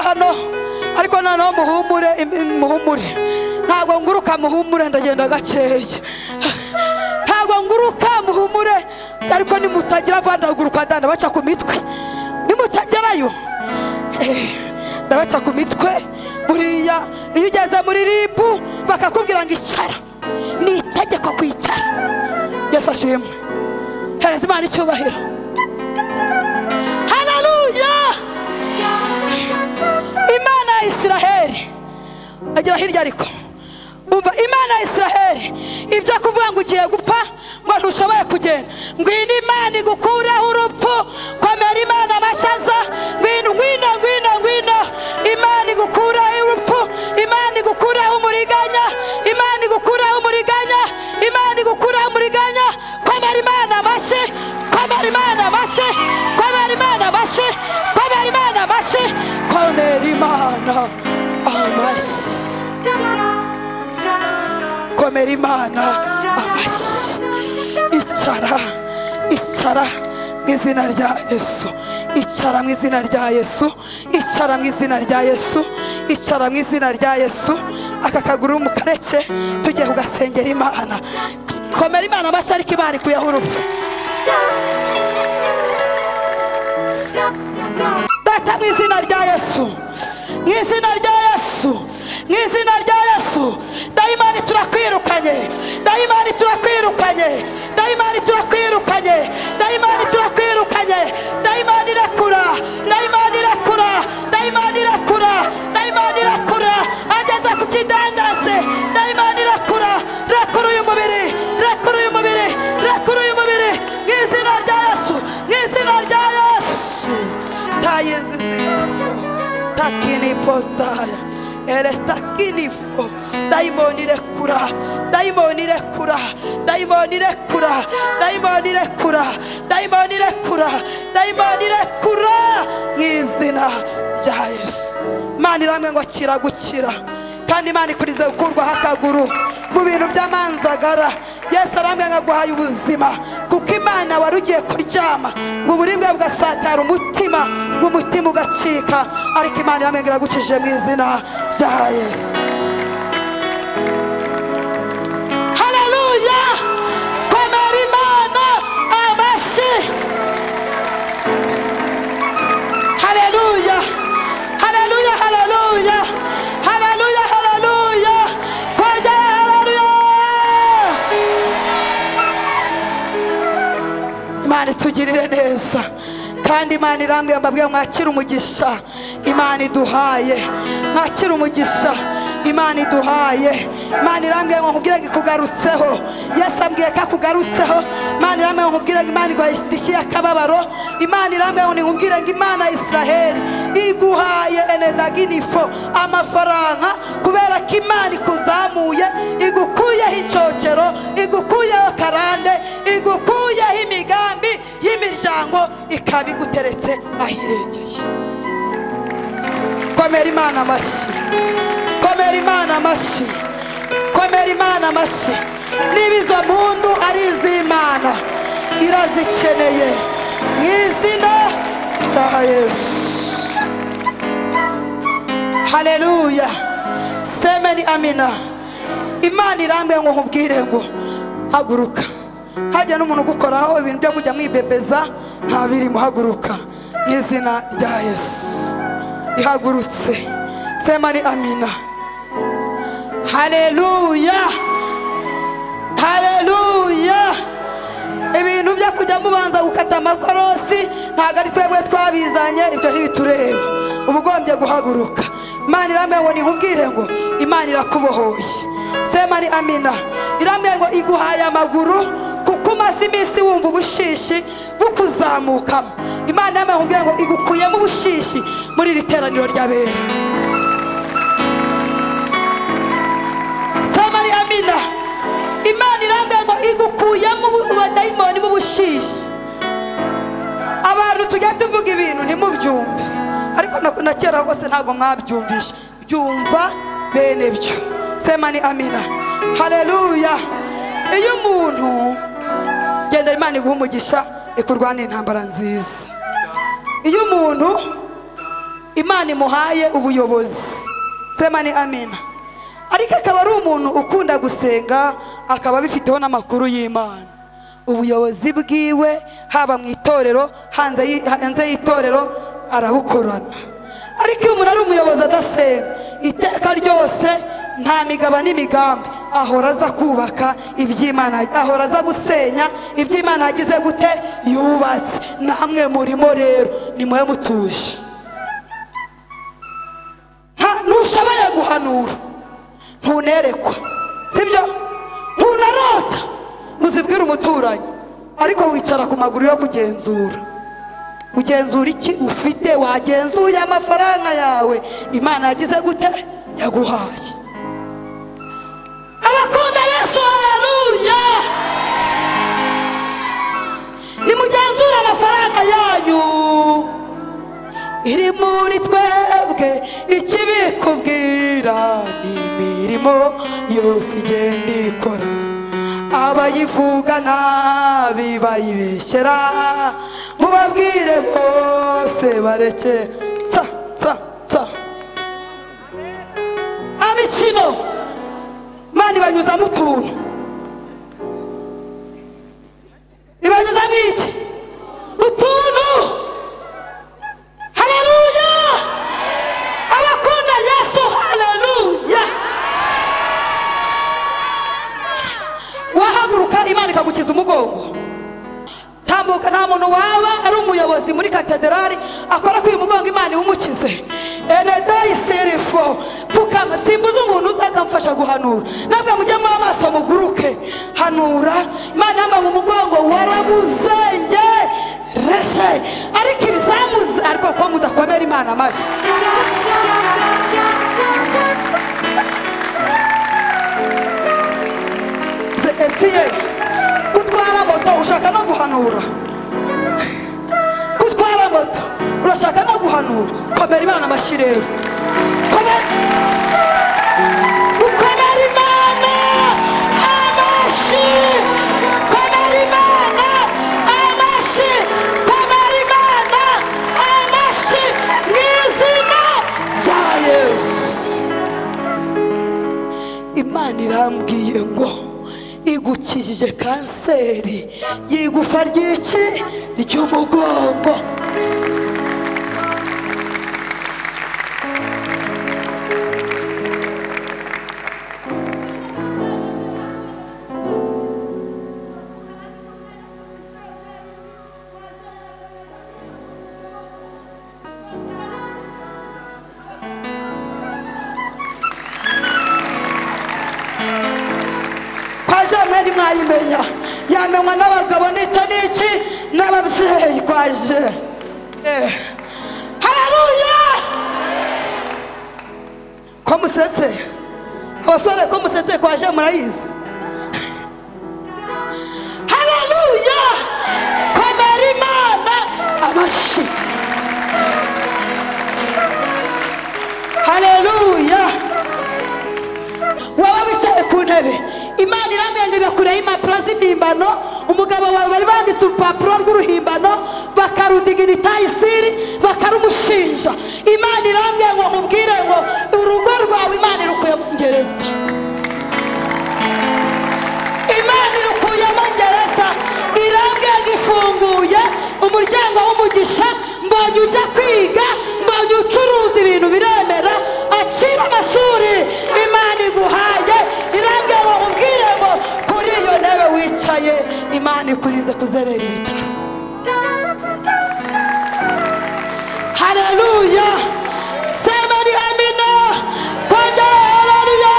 Hano ariko noneho muhumure ntabwo nguruka muhumure ndagenda gakeya ntabwo nguruka muhumure ariko nimutagira vandaguruka ndana baca ku mitwe nimutagerayo ndabaca ku mitwe buriya iyo ugeze muri ribu bakakubwira ngo icara ni itegeko kwicara. Yesu ashimwe. Hereza Imana icyubahiro. Haleluya. Imana ya Israheli agira hirya ariko umva Imana ya Israheli ibyo kuvuga ngo ugiye gupfa ngo ntushoboye kugenda ngwino Imana igukuraho urupfu komera Imana amashaza ngwino Imana igukuraho urupfu Imana igukuraho umuriganya Imana igukuraho umuriganya Imana igukuraho umuriganya komera Imana amashe komera Imana amashe komera Imana amashe komera Imana amashe komera Imana amashe komera Imana amashe. Icara mu izina rya Yesu. Icara mu izina rya Yesu. Icara mu izina rya Yesu. Icara mu izina rya Yesu. Aka kaguru mukareke tujye kugasengera Imana. Komera Imana amashe ariko Imana ikuyeho urupfu. Data mu izina rya Yesu. Mu izina rya Yesu. Mu izina rya Yesu. Dayimani turakwirukanye. Dayimani turakwirukanye. Dayimani turakwirukanye. Dayimani turakwirukanye. Dayimani irakura. Dayimani irakura. Dayimani irakura. Dayimani irakura. Ageze ku kidandase. Dayimani irakura. Rakura uyu mubiri. Rakura uyu mubiri. Rakura uyu mubiri. Mu izina rya Yesu. Mu izina rya Yesu. Tayezizi. Takini postaya. Erestakinifu daimoni rekura daimoni rekura daimoni rekura daimoni rekura daimoni rekura daimoni rekura mwizina rya Yesu. Imana iramwe ngo akira gukira kandi Imana ikurize gukurwaho akaguru mu bintu by'amanzagara. Yesu aramwe ngo aguhaye ubuzima kuko Imana wari ugiye kuryama ngo uburibwe bugasatara umutima ngo umutima ugacika ariko Imana iramwe ngo iragukije mu izina rya Yesu. Haleluya. Komera Imana amashi. Haleluya. Haleluya. Haleluya. Haleluya. Haleluya. Kongera haleluya. Imana itugirire neza kandi Imana irambwiye mbabwiye mwakire umugisha Imana iduhaye, mwakire umugisha Imana iduhaye. Imana irambwiye ngo nkubwire ngo ikugarutseho. Yesu ambwiye ko akugarutseho. Imana irambwiye ngo nkubwire ngo Imana iguhaye akababaro. Imana irambwiye ngo nkubwire ngo Imana ya Israheli iguhaye enedaginifo amafaranga, kubera ko Imana ikuzamuye, igukuyeho icocero, igukuyeho karande, igukuyeho imigambi y'imiryango, ikaba iguteretse ahirengeye. Komera Imana amashyi, komera Imana amashyi, komera Imana amashyi. Niba izo mpundu ari iz'Imana irazikeneye mu izina rya Yesu. Haleluya, semeni amina. Imana irambwiye ngo nkubwire ngo haguruka, hajya n'umuntu ugukoraho ibintu byo kujya mwibebeza nta birimo. Haguruka mu izina rya Yesu. Ihagurutse, semani amina. Haleluya, haleluya. Ibintu byo kujya mubanza gukata amakorosi ntabwo ari twebwe twabizanye, ibyo ntibitureba. Uba ugombye guhaguruka. Imana irambwiye ngo nkubwire ngo Imana irakubohoye. Semani amina. Irambwiye ngo iguhaye amaguru kuko umaze iminsi wumva ubushishi bukuzamukamo. Imana irambwiye nkubwire ngo igukuyemo ubushishi muri iri teraniro ry'abera. Semani amina. Imana irambwiye ngo igukuyemo abadayimoni b'ubushishi. Abantu tujya tuvuga ibintu ntimubyumve, ariko na kera hose ntabwo mwabyumvisha. Byumva bene byo. Semani amina. Haleluya. Iyo umuntu genda Imana iguha umugisha ikurwanira intambara nziza. Iyo umuntu Imana imuhaye ubuyobozi, semani amina, ariko akaba ari umuntu ukunda gusenga, akaba bifiteho n'amakuru y'Imana, ubuyobozi bwiwe haba mu itorero hanze y'itorero arabukorana. Ariko iyo umuntu ari umuyobozi adasenga, iteka ryose nta migaba n'imigambi, ahora aza kubaka iby'Imana, ahora aza gusenya iby'Imana yagize gute yubatse. Namwe murimo rero nimwe mutuje. Ntushoboye guhanura, ntunerekwa, sibyo? Ntunarota muzibwira umuturanyi, ariko wicara ku maguru yo kugenzura. Ugenzura iki ufite? Wagenzuye amafaranga yawe Imana yagize gute yaguhaye. Abakunda Yesu, haleluya. Nimugenzura amafaranga yanyu, iri muri twebwe ikibikubwira n'imirimo yose igenda ikora. Abayivuga nabi bayibeshyera, mubabwire bose bareke tsa abikino. Imana ibanyuzamo utuntu, ibanyuzamo iki utuntu. Haleluya. Abakunda Yesu, haleluya. Wahaguruka Imana ikagukiza umugongo. Tambuka, nta muntu waba ari umuyobozi muri katedrali akora ku umugongo Imana iwumukize. Enedayi serifo pukama, simbuza umuntu uzakamfasha guhanura. Nabwo mujye mu amaso muguruke, hanura. Imana yamaye umugongo waramuzenge reshe, ariko ibizamuze, ariko ko mudakomera Imana amashyi. Esiye gutwara moto ushaka no guhanura, gutwara moto urashaka no guhanura, komera Imana amashyi rero. Komera Imana amashyi, komera Imana amashyi, komera Imana amashyi mu izina rya Yesu. Imana irambwiye ngo igukijije kanseri y'igufa ry'iki ry'umugongo. mwari mwayimenya yamenywa n'abagabo n'icyo n'iki n'ababyeyi kwaje haleluya ko musetse abasore ko musetse kwaje murayizi haleluya komera Imana amashi haleluya waba wicaye ku ntebe Imana iramwenga igakureho impapuro z'impimbano umugabo wawe bari banditse urupapuro rw'uruhimbano bakarudigira itayisiri bakarumushinja Imana iramwenga ngo nkubwire ngo urugo rwawe Imana irukuye mu gereza Imana irukuye mu gereza iramwenga ifunguye umuryango w'umugisha mbonye ujya kwiga mbonye ucuruza ibintu biremera akira amashuri Imana iguhaye irambye ngo nkubwire ngo kuri iyo ntebe wicaye Imana ikurinze kuzerera ibitaro haleluya sema ni amina kongera haleluya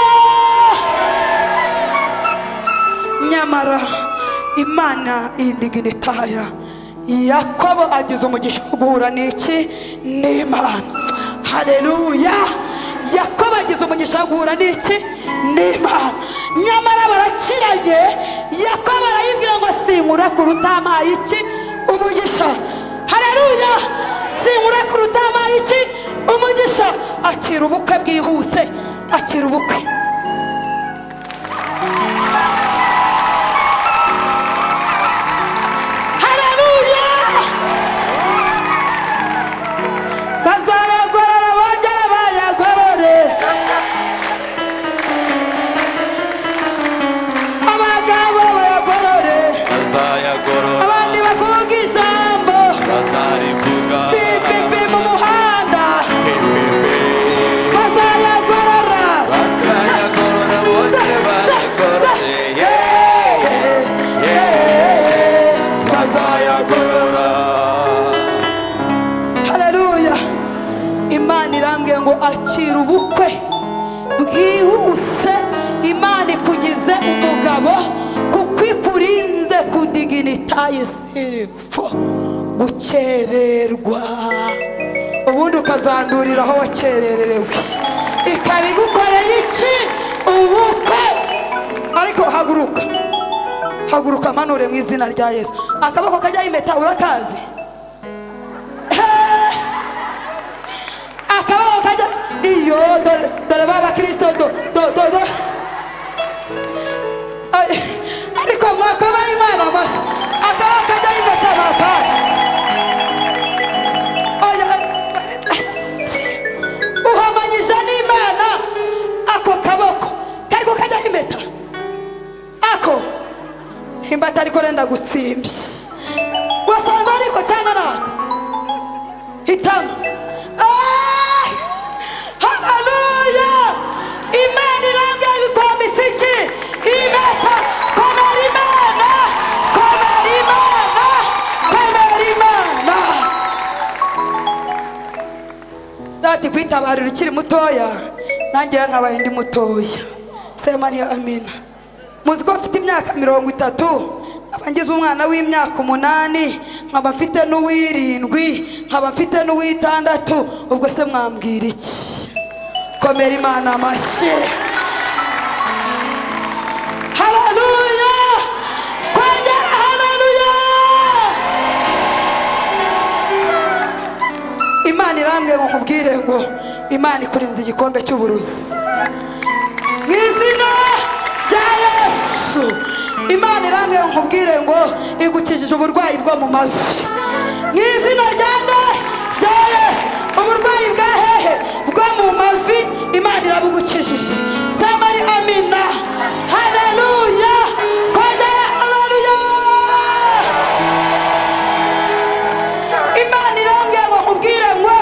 nyamara Imana indiginitaya Yakobo agize umugisha guhura n'iki n'Imana haleluya Yakobo agize umugisha guhura n'iki n'Imana nyamara barakiranye Yakobo arayibwira ngo sinkura ku rutamaye iki umugisha haleluya sinkura ku rutamaye iki umugisha akira ubukwe bwihuse akira ubukwe akira ubukwe bwihuse Imana ikugize umugabo kuko ikurinze kudiginitaye siripfo gukererwa ubundi ukazandurira aho wakererewe ikaba igukoreye iki ubukwe ariko haguruka manure mu izina rya Yesu akaboko kajya impeta urakazi akaboko kajya iyo dore baba Kristo do ariko mwakaba Imana amashi akaboko kajya impeta bakaye uhamanyisha n'Imana ako kaboko kariko kajya impeta ako imbata ariko renda gutsimbye wasanze ariko cyangwa nako hitamo haleluya Imana irambye gukwambitsa iki impeta komera Imana komera Imana komera Imana dati kwitabarira ukiri mutoya nanjye nkabaye ndi mutoya sema ni amina muzi ko mfite imyaka 30 abangize umwana w'imyaka 8 nkaba mfite n'uw'irindwi nkaba mfite n'uw'itandatu ubwo se mwambwira iki komera Imana amashi haleluya kongera haleluya Imana irambye ngo nkubwire ngo Imana ikurinze igikombe cy'uburuzi mu izina rya Yesu Imana irambye ngo nkubwire ngo igukijije uburwayi bwo mu mavi mu izina rya Yesu uburwayi bwa hehe bwo mu mavi Imana irabugukijije sema ari amina haleluya kongera haleluya Imana irambye ngo nkubwire ngo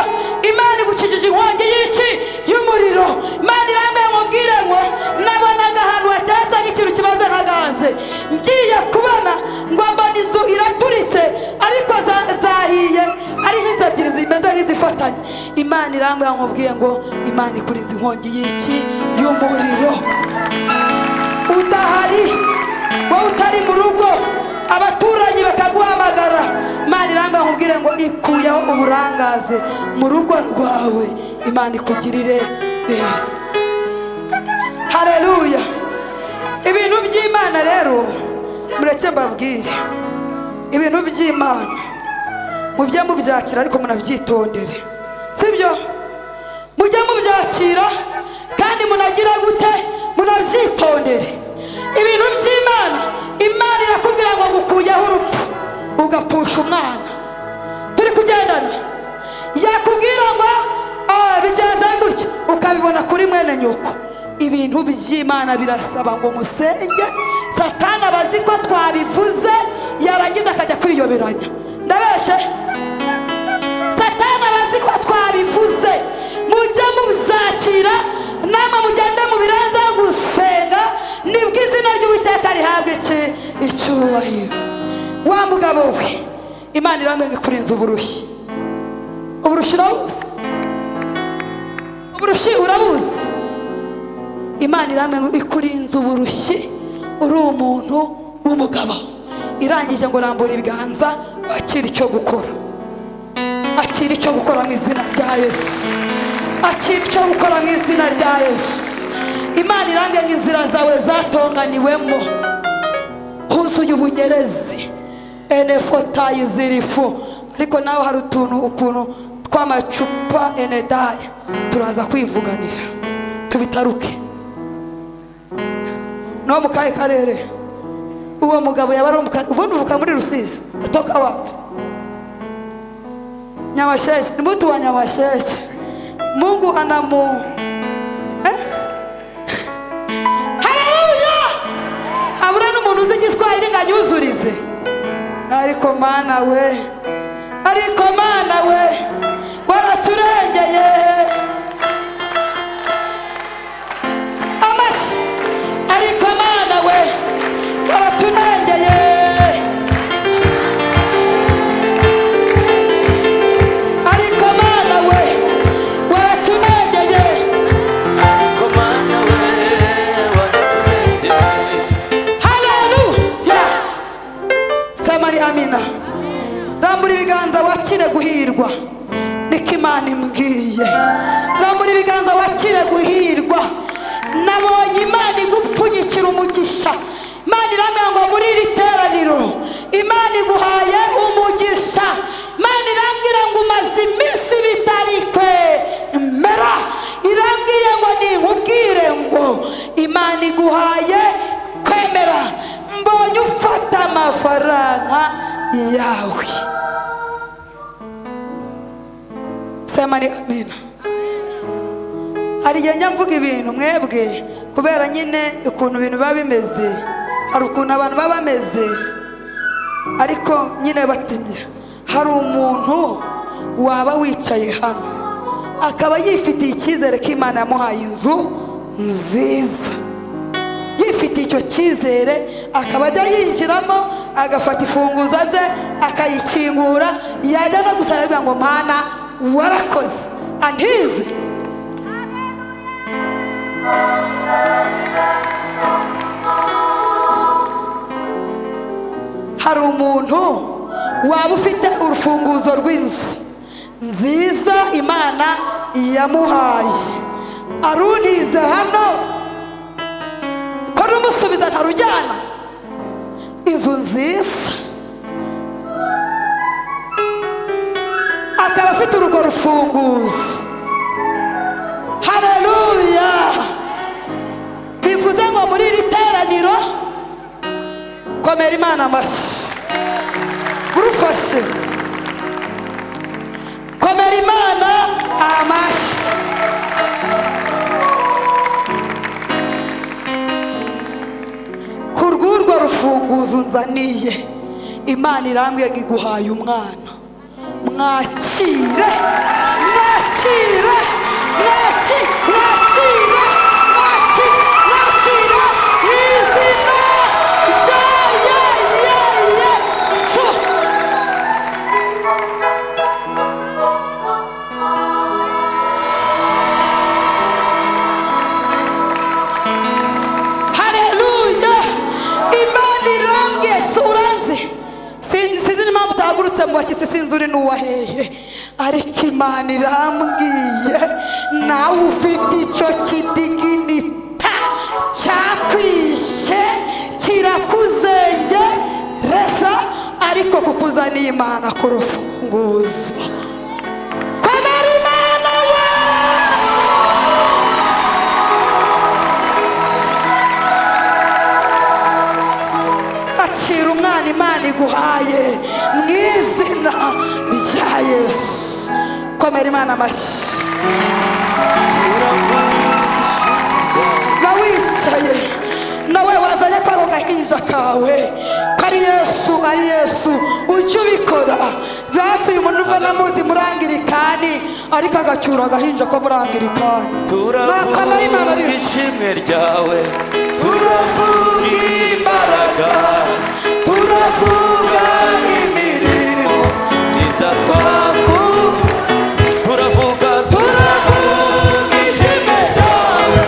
Imana igukijije inkongi y'iki y'umuriro Imana irambye ngo nkubwire ngo nabonaga ahantu hateza nk'ikintu kimaze nka gaze ngiye kubona ngo mbona inzu iraturitse ariko zahiye ari nk'inzu ebyiri zimeze nk'izifatanye Imana irambye ngo nkubwire ngo Imana ikurinze inkongi y'iki y'umuriro udahari wowe utari mu rugo abaturanyi bakaguhamagara, Imana irambwira nkubwire ngo ikuyeho uburangaze mu rugo rwawe, Imana ikugirire neza. Haleluya. Ibintu by'Imana rero mureke mbabwire, ibintu by'Imana mujye mubyakira ariko munabyitondere, sibyo? Mujye mubyakira kandi munagira gute, munabyitondere. Ibintu by'Imana, Imana irakubwira ngo gukuyeho urupfu ugapfusha umwana, turi kugendana. Yakubwira ngo bigenze gutya ukabibona kuri mwene nyoko. Ibintu by'Imana birasaba ngo musenge. Satani abazi ko twabivuze yarangiza akajya kwiyoberanya. Ndabeshe? Satani abazi ko twabivuze. Mujye muzakira nama mugende mu birenze gusenga, nibwo izina ry'Uwiteka rihabwe icyubahiro. Wa mugabo we, Imana irambwira kurenza uburushyi. Uburushyi urabuzi? Uburushyi urabuzi? Imana irambwira ikurinza uburushyi uri umuntu w'umugabo. Irangije ngo rambura ibiganza, akira icyo gukora. Akira icyo gukora mu izina rya Yesu. Akira icyo gukora mu izina rya Yesu. Imana irambwira inzira zawe zatonganiwemo huzuye ubunyerezi, enefotayi zirifu. Ariko nawe hari ukuntu tw'amacupa enedaya, turaza kwivuganira tubitaruke. No mu kahe karere uwo mugabo yaba ari ubundi uvuka muri Rusizi, atoka wapi? Nyamasheke. Ni mtu wa Nyamasheke. Mungu anamu Haleluya. Habura n'umuntu uzi Igiswahili ngo anyuzurize. Ariko Mana we, ariko Mana we, waraturengeye. Amashi. Ariko Mana we, waraturengeye. Ariko Mana we, waraturengeye. Ariko Mana we, waraturengeye. Haleluya. Samari amina. Rambura ibiganza wakire guhirwa. Niko Imana imbwiye. Rambura ibiganza wakire guhirwa. Nabonye Imana igupfunyikira umugisha. Imana irambwira ngo muri iri teraniro Imana iguhaye umugisha. Imana irambwira ngo umaze iminsi bitari kwemera. Irambwiye ngo ninkubwire ngo Imana iguhaye kwemera. Mbonye ufata amafaranga yawe. Sema ni amina. Hari igihe njya mvuga ibintu mwebwe kubera nyine ukuntu ibintu biba bimeze, hari ukuntu abantu baba bameze, ariko nyine batinya. Hari umuntu waba wicaye hano akaba yifitiye icyizere ko Imana yamuhaye inzu nziza, yifitiye icyo cyizere, akaba ajya yinjiramo agafata imfunguzo ze akayikingura, yajya no gusaba ngo Mana warakoze antize. Hari umuntu waba ufite urufunguzo rw'inzu nziza Imana yamuhaye, arunize hano ko rumusubiza ntarujyana. Inzu nziza akaba afite urugo rufunguzo. Haleluya. Bivuze ngo muri iri teraniro komera Imana amashyi. Urufashe komera Imana amashyi. Ku rw'urwo rufunguzo uzaniye, Imana irambwira ngo iguhaye umwana. Mwakire, mwakire, mwakire, mwakire, mwakire, izina rya Yesu. Haleluya. Imana usubiza uri n'uwahehe ariko Imana irambwiye nawe ufite icyo kidiginita cyakwishe kirakuzengereza ariko kukuzaniye Imana ku rufunguzo komera Imana we akira umwana Imana iguhaye mu izina rya Yesu komera Imana amashyi nawicaye nawe wazanye kwako gahinja kawe kari Yesu ari Yesu ujye ubikora basi uyu muntu ubwo namuzi murangirikani ariko agacyura agahinja ko murangirikani turavuga ishimwe ryawe turavuga imbaraga turavuga imirimo iza twaku turavuga ishimwe ryawe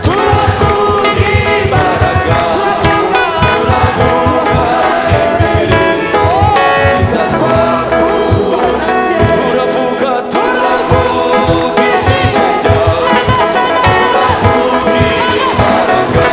turavuga imbaraga turavuga imirimo iza twaku turavuga ishimwe ryawe turavuga imbaraga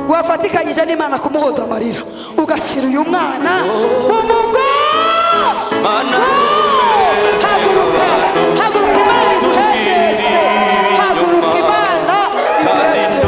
wafatikanyije n'Imana kumuhoza amarira ugashyira uyu mwana umugo haguruka Imana iduhekeshe haguruka Imana iduhekeshe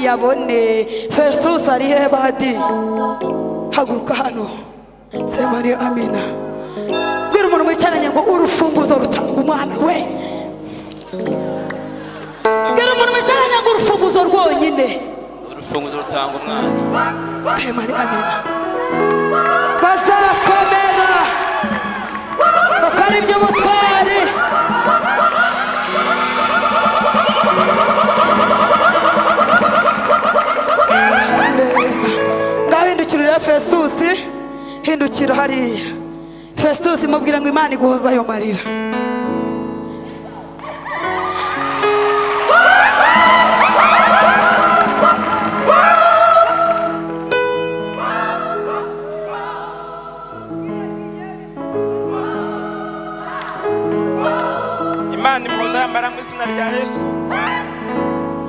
yabone Festus ari he badi haguruka hano sema ni amina bwira umuntu mwicaranye ngo urufunguzo rutanga umwana we bwira umuntu mwicaranye ngo urufunguzo rwonyine urufunguzo rutanga umwana sema ni amina bazakomera bakora ibyo butwari Amen. Festus hindukira hariya. Festus mubwira ngo Imana iguhoza ayo marira. Imana imuhoza yambara mu izina rya Yesu.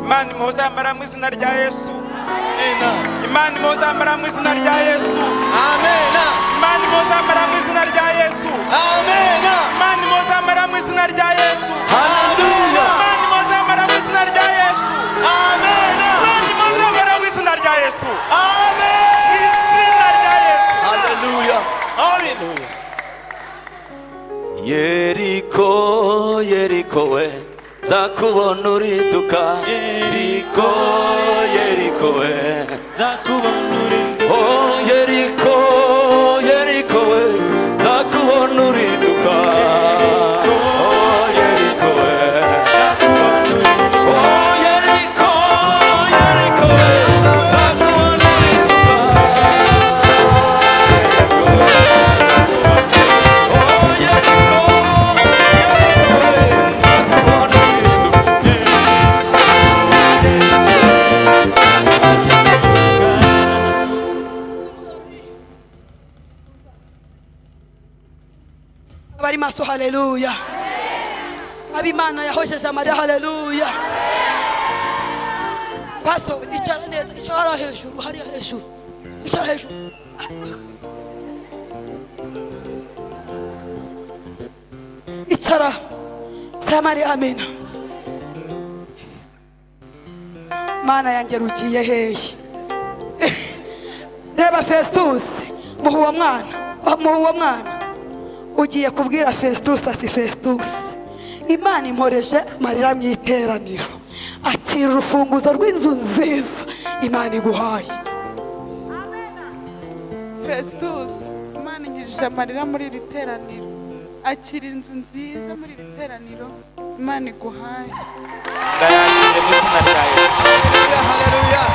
Imana imuhoza yambara mu izina rya Yesu. Imana imuhoza yambara mu izina rya Yesu. Amen. Imana imuhoza yambara mu izina rya Yesu. Amen. Imana imuhoza yambara mu izina rya Yesu. Hallelujah. Imana imuhoza yambara mu izina rya Yesu. Amen. Imana imuhoza yambara mu izina rya Yesu. Amen. Izina rya Yesu. Hallelujah. Hallelujah. Yeriko, Yeriko we, zakubona uriduka. Yeriko, Yeriko we, zakubona uriduka. Oh Yeriko, Yeriko we, zakubona uriduka. Oh Yeriko we, zakubona uriduka. Oh Yeriko, Yeriko we, zakubona uriduka. Abari maso haleluya. Abimana yahojeje amarira haleluya. Pastor icara neza, icara hejuru, hariya hejuru. Icara hejuru. Icara. Samari amena. Mana yanjye rugiye hehe? Reba Festus, muhuwa mwana. Ugiye kubwira Festus ati Festus, Imana imporeje amarira mu iteraniro. Akira urufunguzo rw'inzu nziza Imana iguhaye. Festus, Imana inkijije amarira muri iri teraniro. Akira inzu nziza muri iri teraniro Imana iguhaye. Ndayakire mu izina rya Yesu. Hallelujah.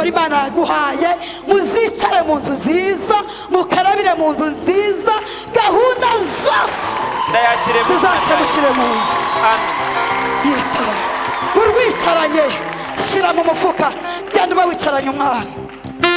Imana yaguhaye muzicare mu nzu nziza mukarabire mu nzu nziza gahunda zose Ndayakire mu izina rya Yesu. zizakemukire mu nzu. Amen. Yicara urwicaranye shyira mu mufuka genda uba wicaranye umwana.